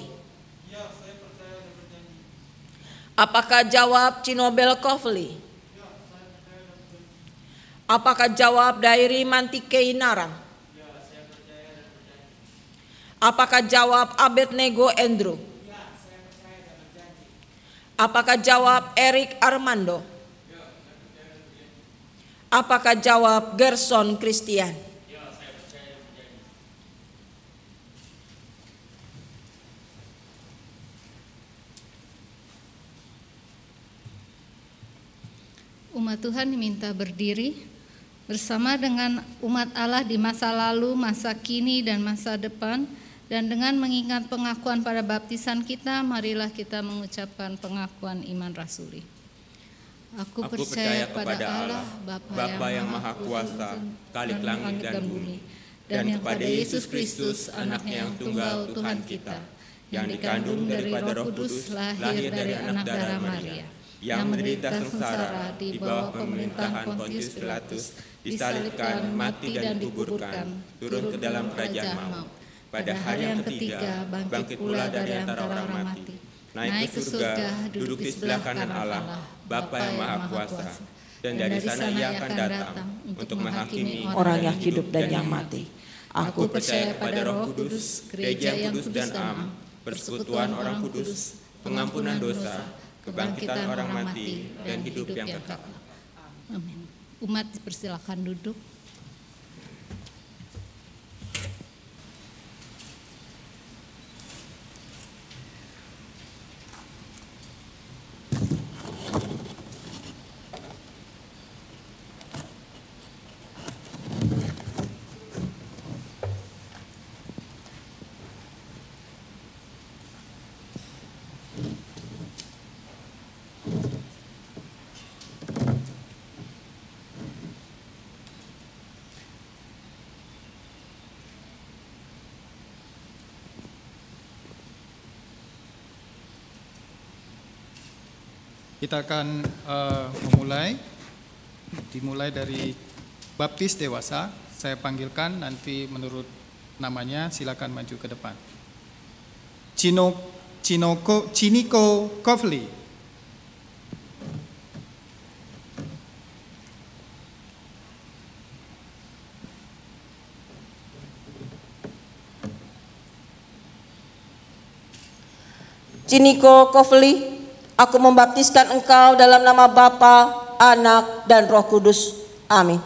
Ya, saya percaya dan berjanji. Apakah jawab Cinobel Kofle? Ya, saya percaya dan berjanji. Apakah jawab Dairi Mantikei Narang? Ya, saya percaya dan berjanji. Apakah jawab Abednego Andrew? Ya, saya percaya dan berjanji. Apakah jawab Eric Armando? Apakah jawab Gerson Christian? Ya, saya percaya dan berjanji. Umat Tuhan diminta berdiri bersama dengan umat Allah di masa lalu, masa kini, dan masa depan, dan dengan mengingat pengakuan pada baptisan kita, marilah kita mengucapkan pengakuan iman rasuli. Aku percaya kepada Allah, Bapa yang Maha Kuasa, Khalik langit dan bumi, dan kepada Yesus Kristus, Anaknya yang tunggal Tuhan kita, yang dikandung daripada Roh Kudus, lahir dari anak darah Maria, yang menderita sengsara di bawah pemerintahan Pontius Pilatus, disalibkan, mati dan dikuburkan, turun ke dalam kerajaan maut. Pada hari yang ketiga, bangkit pula dari antara orang mati, naik ke surga, duduk di sebelah kanan Allah, Bapa yang Maha Kuasa, dan dari sana Ia akan datang untuk menghakimi orang yang hidup dan yang mati. Aku percaya pada Roh Kudus, gereja yang kudus dan am, persekutuan orang kudus, pengampunan dosa, kebangkitan orang mati, dan hidup yang kekal. Amin. Umat persilakan duduk. Kita akan dimulai dari baptis dewasa. Saya panggilkan, nanti menurut namanya silakan maju ke depan. Chiniko Kovli. Chiniko Kovli, aku membaptiskan engkau dalam nama Bapa, Anak, dan Roh Kudus. Amin.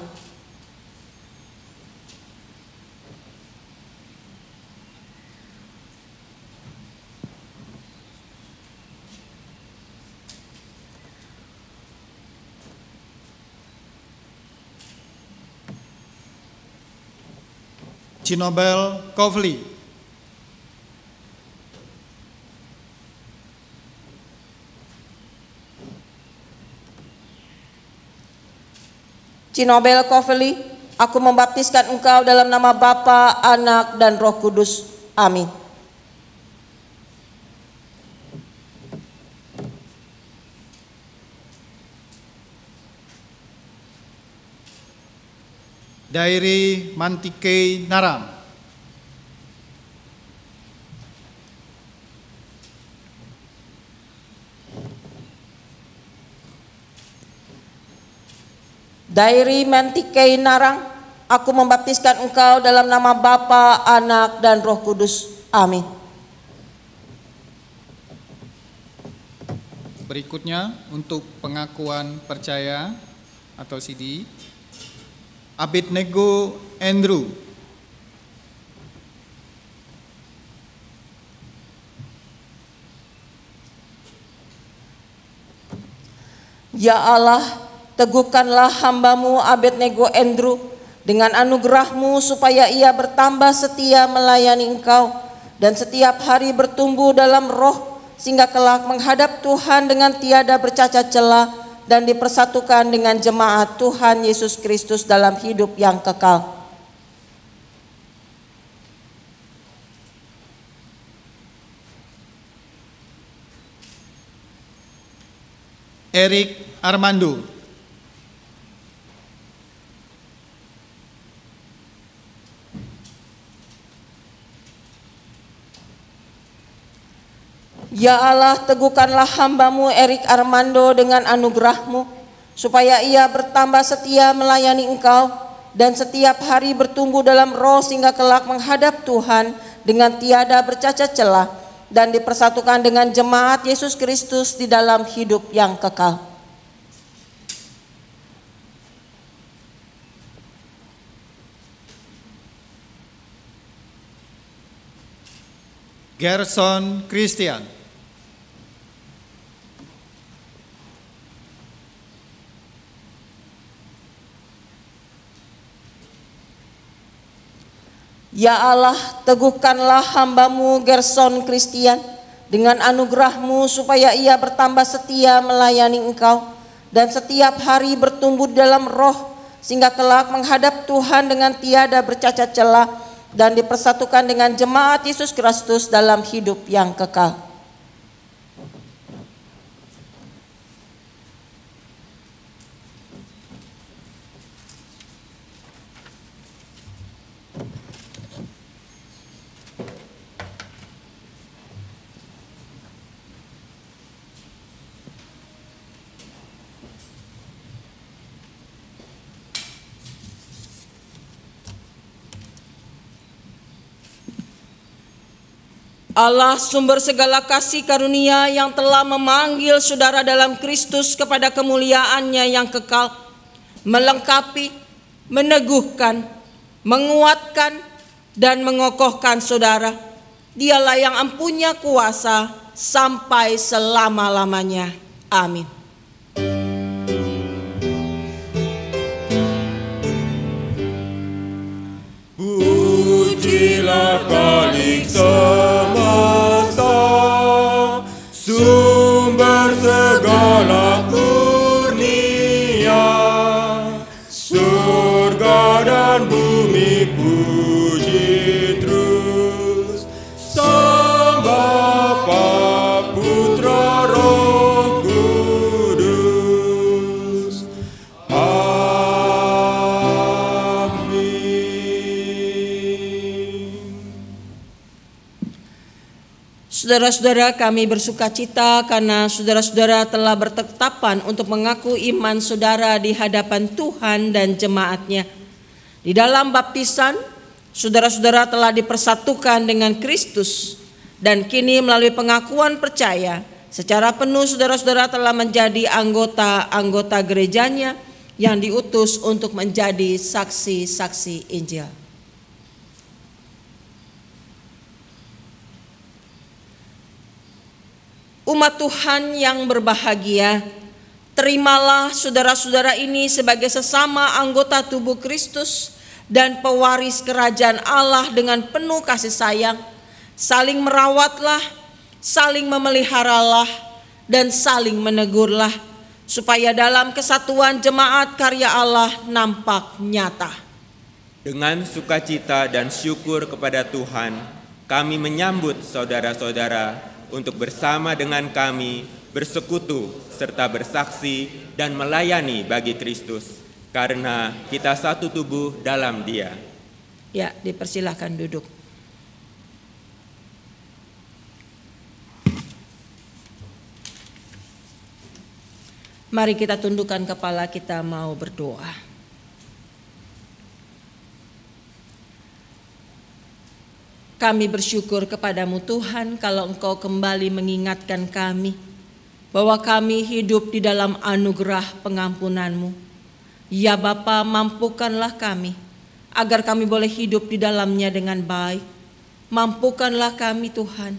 Chinobel Kovli. Chinobel Kovli, aku membaptiskan engkau dalam nama Bapa, Anak, dan Roh Kudus. Amin. Dairi Mantike Naram. Dairi Mantikei Narang, aku membaptiskan engkau dalam nama Bapa, Anak, dan Roh Kudus. Amin. Berikutnya untuk pengakuan percaya atau CD, Abednego Andrew. Ya Allah, teguhkanlah hamba-Mu Abednego Andrew dengan anugerah-Mu supaya ia bertambah setia melayani Engkau dan setiap hari bertumbuh dalam roh sehingga kelak menghadap Tuhan dengan tiada bercacat celah dan dipersatukan dengan jemaat Tuhan Yesus Kristus dalam hidup yang kekal. Eric Armando. Ya Allah, teguhkanlah hamba-Mu Eric Armando dengan anugerah-Mu supaya ia bertambah setia melayani Engkau dan setiap hari bertumbuh dalam roh sehingga kelak menghadap Tuhan dengan tiada bercacat celah dan dipersatukan dengan jemaat Yesus Kristus di dalam hidup yang kekal. Gerson Christian. Ya Allah, teguhkanlah hamba-Mu Gerson Christian dengan anugerah-Mu supaya ia bertambah setia melayani Engkau dan setiap hari bertumbuh dalam roh, sehingga kelak menghadap Tuhan dengan tiada bercacat celah dan dipersatukan dengan jemaat Yesus Kristus dalam hidup yang kekal. Allah sumber segala kasih karunia yang telah memanggil saudara dalam Kristus kepada kemuliaan-Nya yang kekal, melengkapi, meneguhkan, menguatkan, dan mengokohkan saudara. Dialah yang empunya kuasa sampai selama-lamanya. Amin. Pujilah Khalik semesta, sumber segala kurnia, surga dan bumi puji terus, Sang Bapa, Putra, Roh Kudus. Saudara-saudara, kami bersuka cita karena saudara-saudara telah bertetapan untuk mengaku iman saudara di hadapan Tuhan dan jemaat-Nya. Di dalam baptisan, saudara-saudara telah dipersatukan dengan Kristus, dan kini melalui pengakuan percaya, secara penuh saudara-saudara telah menjadi anggota-anggota gerejanya yang diutus untuk menjadi saksi-saksi Injil. Umat Tuhan yang berbahagia, terimalah saudara-saudara ini sebagai sesama anggota tubuh Kristus dan pewaris kerajaan Allah dengan penuh kasih sayang. Saling merawatlah, saling memeliharalah, dan saling menegurlah, supaya dalam kesatuan jemaat karya Allah nampak nyata. Dengan sukacita dan syukur kepada Tuhan, kami menyambut saudara-saudara untuk bersama dengan kami bersekutu serta bersaksi dan melayani bagi Kristus, karena kita satu tubuh dalam Dia. Ya, dipersilahkan duduk. Mari kita tundukkan kepala, kita mau berdoa. Kami bersyukur kepadamu Tuhan kalau Engkau kembali mengingatkan kami bahwa kami hidup di dalam anugerah pengampunan-Mu. Ya Bapa, mampukanlah kami agar kami boleh hidup di dalamnya dengan baik. Mampukanlah kami Tuhan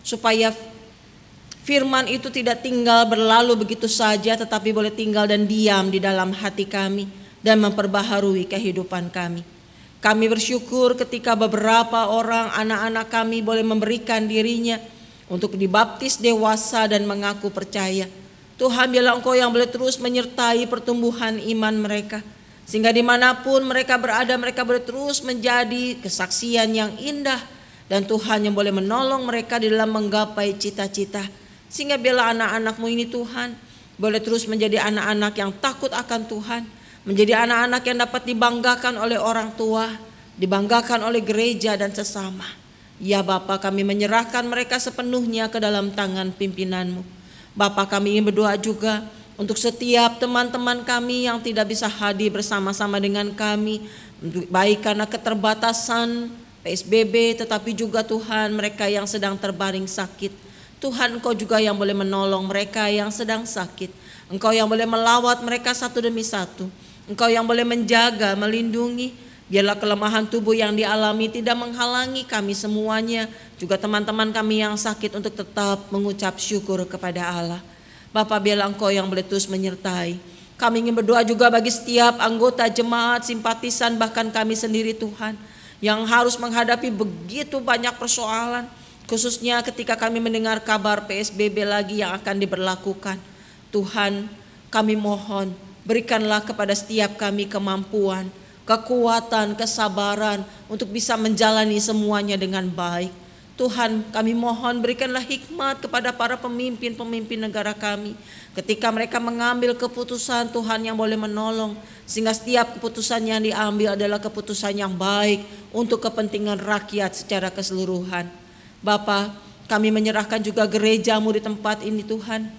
supaya firman itu tidak tinggal berlalu begitu saja, tetapi boleh tinggal dan diam di dalam hati kami dan memperbaharui kehidupan kami. Kami bersyukur ketika beberapa orang anak-anak kami boleh memberikan dirinya untuk dibaptis dewasa dan mengaku percaya. Tuhan, biarlah Engkau yang boleh terus menyertai pertumbuhan iman mereka, sehingga dimanapun mereka berada, mereka boleh terus menjadi kesaksian yang indah, dan Tuhan yang boleh menolong mereka di dalam menggapai cita-cita. Sehingga biarlah anak-anak-Mu ini Tuhan boleh terus menjadi anak-anak yang takut akan Tuhan, menjadi anak-anak yang dapat dibanggakan oleh orang tua, dibanggakan oleh gereja dan sesama. Ya Bapa, kami menyerahkan mereka sepenuhnya ke dalam tangan pimpinan-Mu. Bapa, kami ingin berdoa juga untuk setiap teman-teman kami yang tidak bisa hadir bersama-sama dengan kami, baik karena keterbatasan PSBB, tetapi juga Tuhan mereka yang sedang terbaring sakit. Tuhan, Engkau juga yang boleh menolong mereka yang sedang sakit. Engkau yang boleh melawat mereka satu demi satu. Engkau yang boleh menjaga, melindungi. Biarlah kelemahan tubuh yang dialami tidak menghalangi kami semuanya, juga teman-teman kami yang sakit, untuk tetap mengucap syukur kepada Allah. Bapa, biarlah Engkau yang boleh terus menyertai. Kami ingin berdoa juga bagi setiap anggota jemaat, simpatisan, bahkan kami sendiri Tuhan, yang harus menghadapi begitu banyak persoalan, khususnya ketika kami mendengar kabar PSBB lagi yang akan diberlakukan. Tuhan, kami mohon berikanlah kepada setiap kami kemampuan, kekuatan, kesabaran untuk bisa menjalani semuanya dengan baik. Tuhan, kami mohon berikanlah hikmat kepada para pemimpin-pemimpin negara kami. Ketika mereka mengambil keputusan, Tuhan yang boleh menolong. Sehingga setiap keputusan yang diambil adalah keputusan yang baik untuk kepentingan rakyat secara keseluruhan. Bapa, kami menyerahkan juga gerejamu di tempat ini Tuhan.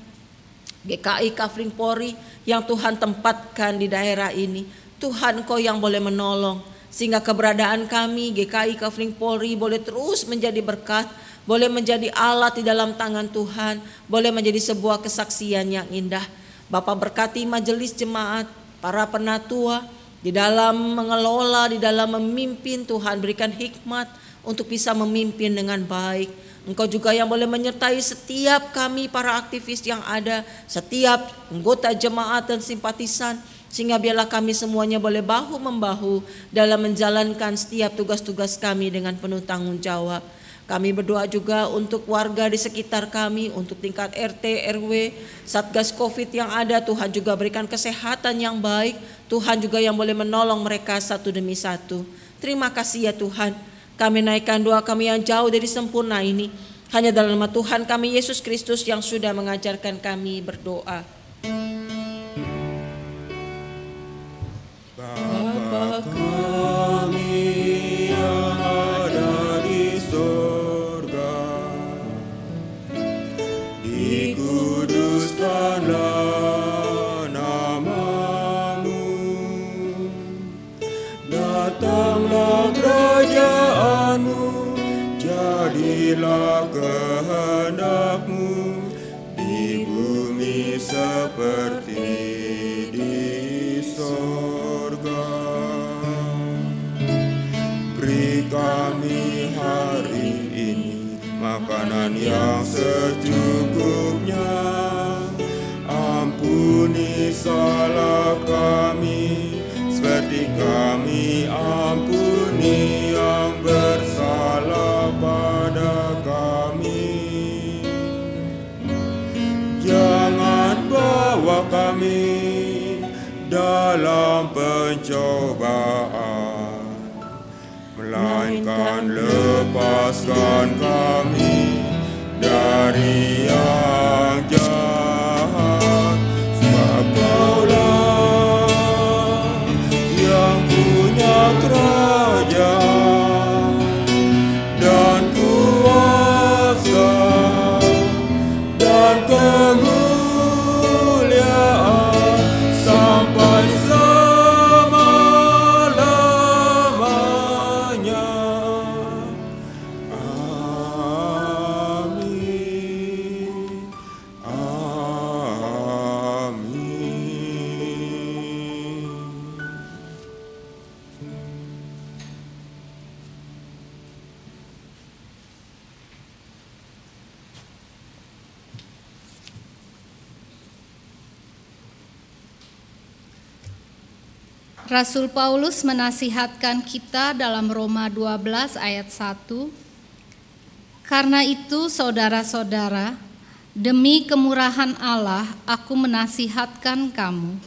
GKI Kafling Polri yang Tuhan tempatkan di daerah ini. Tuhan, Engkau yang boleh menolong. Sehingga keberadaan kami GKI Kafling Polri boleh terus menjadi berkat, boleh menjadi alat di dalam tangan Tuhan, boleh menjadi sebuah kesaksian yang indah. Bapa, berkati majelis jemaat, para penatua di dalam mengelola, di dalam memimpin. Tuhan, berikan hikmat untuk bisa memimpin dengan baik. Engkau juga yang boleh menyertai setiap kami para aktivis yang ada, setiap anggota jemaat dan simpatisan, sehingga biarlah kami semuanya boleh bahu-membahu dalam menjalankan setiap tugas-tugas kami dengan penuh tanggung jawab. Kami berdoa juga untuk warga di sekitar kami, untuk tingkat RT, RW, Satgas Covid yang ada. Tuhan juga berikan kesehatan yang baik. Tuhan juga yang boleh menolong mereka satu demi satu. Terima kasih ya Tuhan. Kami naikkan doa kami yang jauh dari sempurna ini hanya dalam nama Tuhan kami Yesus Kristus yang sudah mengajarkan kami berdoa. Bapa kami yang ada di surga, dikuduskanlah nama-Mu, datanglah kerajaan-Mu, jadilah kehendak-Mu di bumi seperti di surga. Beri kami hari ini makanan yang secukupnya. Ampuni salah kami seperti kami ampuni yang bersalah pada kami. Jangan bawa kami dalam pencobaan, melainkan lepaskan kami dari yang jahat. Sebab Kaulah yang punya kerajaan dan kuasa dan kemuliaan sampai selama-lamanya. Amin. Amin. Rasul Paulus menasihatkan kita dalam Roma 12 ayat 1. Karena itu saudara-saudara, demi kemurahan Allah aku menasihatkan kamu,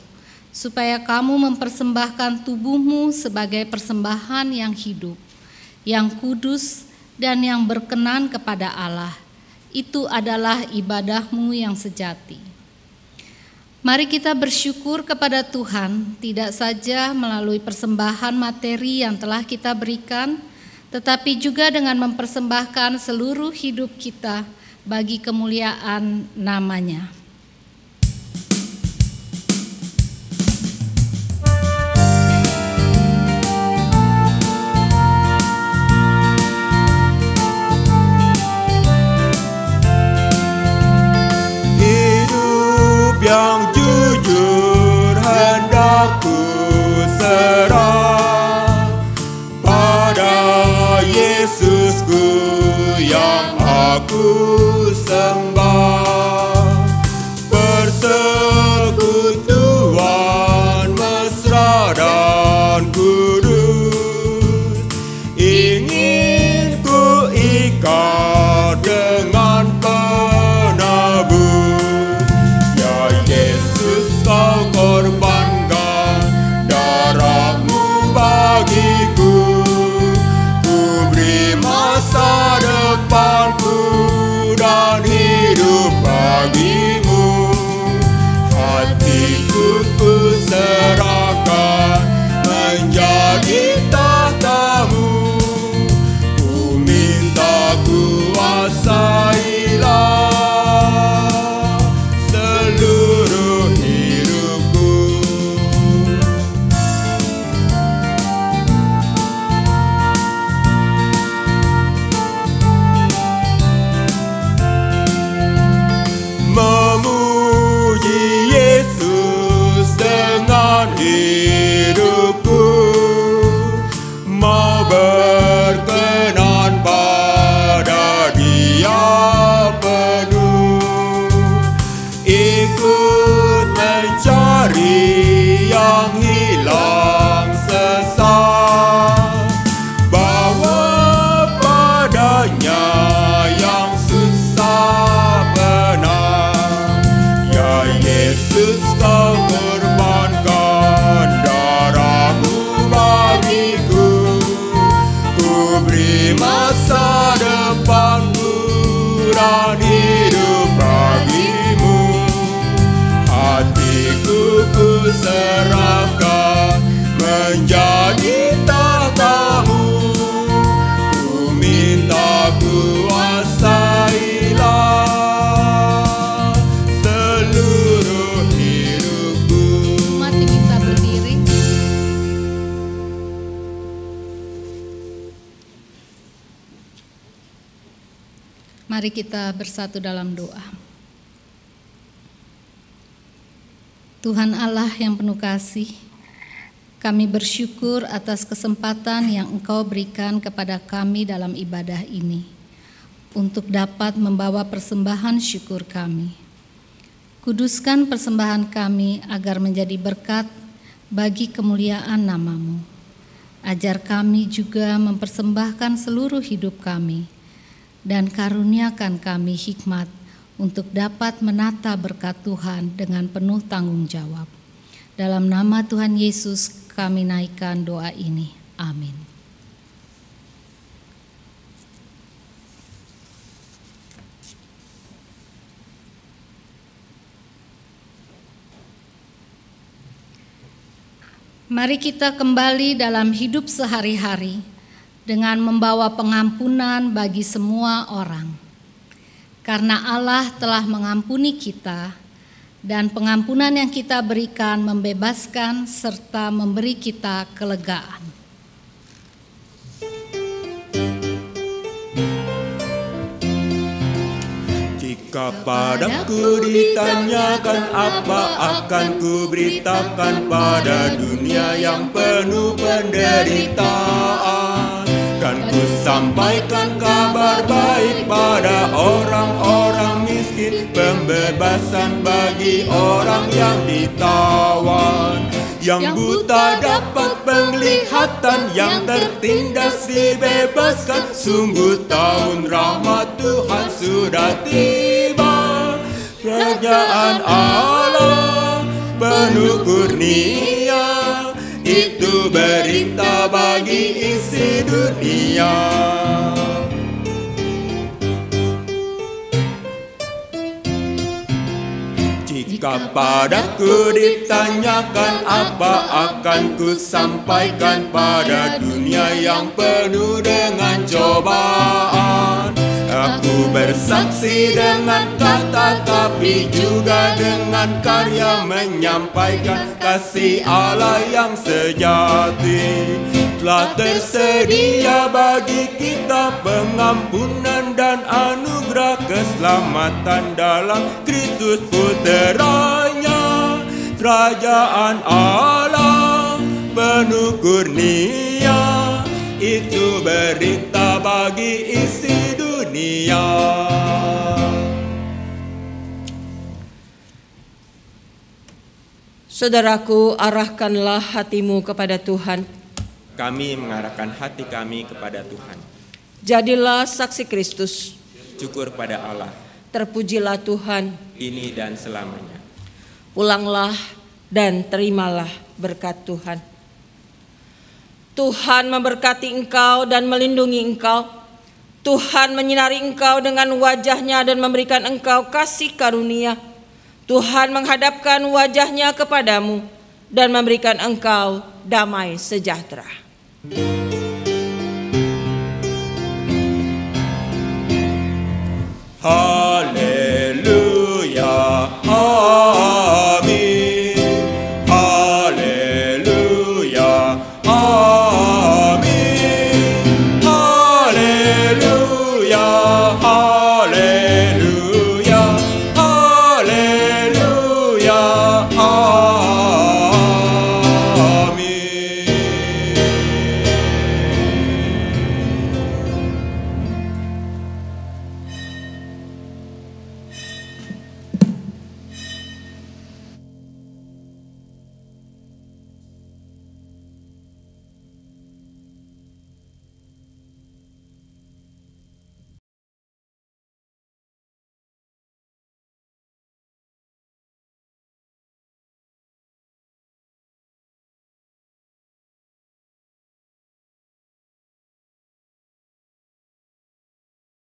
supaya kamu mempersembahkan tubuhmu sebagai persembahan yang hidup, yang kudus dan yang berkenan kepada Allah. Itu adalah ibadahmu yang sejati. Mari kita bersyukur kepada Tuhan, tidak saja melalui persembahan materi yang telah kita berikan, tetapi juga dengan mempersembahkan seluruh hidup kita bagi kemuliaan nama-Nya. Hidup yang jujur hendak ku serah pada Yesusku yang aku sembah. Persekutuan mesra dan kudus hidupku, mau berkenan pada Dia penuh, ikut mencari yang hilang sesat, bawa padanya yang susah benar. Ya Yesus, Kau korbankan darah-Mu bagiku, ku beri masa depanku dan hidup bagimu. Hatiku ku serahkan menjadi tahta-Mu, ku minta kuasailah seluruh hidupku. Mari kita berdiri. Mari kita bersatu dalam doa. Tuhan Allah yang penuh kasih, kami bersyukur atas kesempatan yang Engkau berikan kepada kami dalam ibadah ini, untuk dapat membawa persembahan syukur kami. Kuduskan persembahan kami agar menjadi berkat bagi kemuliaan nama-Mu. Ajar kami juga mempersembahkan seluruh hidup kami, dan karuniakan kami hikmat untuk dapat menata berkat Tuhan dengan penuh tanggung jawab. Dalam nama Tuhan Yesus kami naikkan doa ini. Amin. Mari kita kembali dalam hidup sehari-hari dengan membawa pengampunan bagi semua orang. Karena Allah telah mengampuni kita, dan pengampunan yang kita berikan membebaskan serta memberi kita kelegaan. Jika padaku ditanyakan apa, akan ku beritakan pada dunia yang penuh penderitaan. Kan ku sampaikan kabar baik pada orang-orang miskin, pembebasan bagi orang yang ditawan, yang buta dapat penglihatan, yang tertindas dibebaskan. Sungguh tahun rahmat Tuhan sudah tiba, kerajaan Allah penuh kurnia, itu berita bagi isi dunia. Jika padaku ditanyakan apa, akan ku sampaikan pada dunia yang penuh dengan cobaan. Aku bersaksi dengan kata, tapi juga dengan karya, menyampaikan kasih Allah yang sejati. Telah tersedia bagi kita pengampunan dan anugerah keselamatan dalam Kristus Puteranya. Kerajaan Allah penuh kurnia, itu berita bagi isi dunia. Saudaraku, arahkanlah hatimu kepada Tuhan. Kami mengarahkan hati kami kepada Tuhan. Jadilah saksi Kristus. Syukur pada Allah, Terpujilah Tuhan. kini dan selamanya. Pulanglah dan terimalah berkat Tuhan. Tuhan memberkati engkau dan melindungi engkau. Tuhan menyinari engkau dengan wajah-Nya dan memberikan engkau kasih karunia. Tuhan menghadapkan wajah-Nya kepadamu dan memberikan engkau damai sejahtera. Haleluya.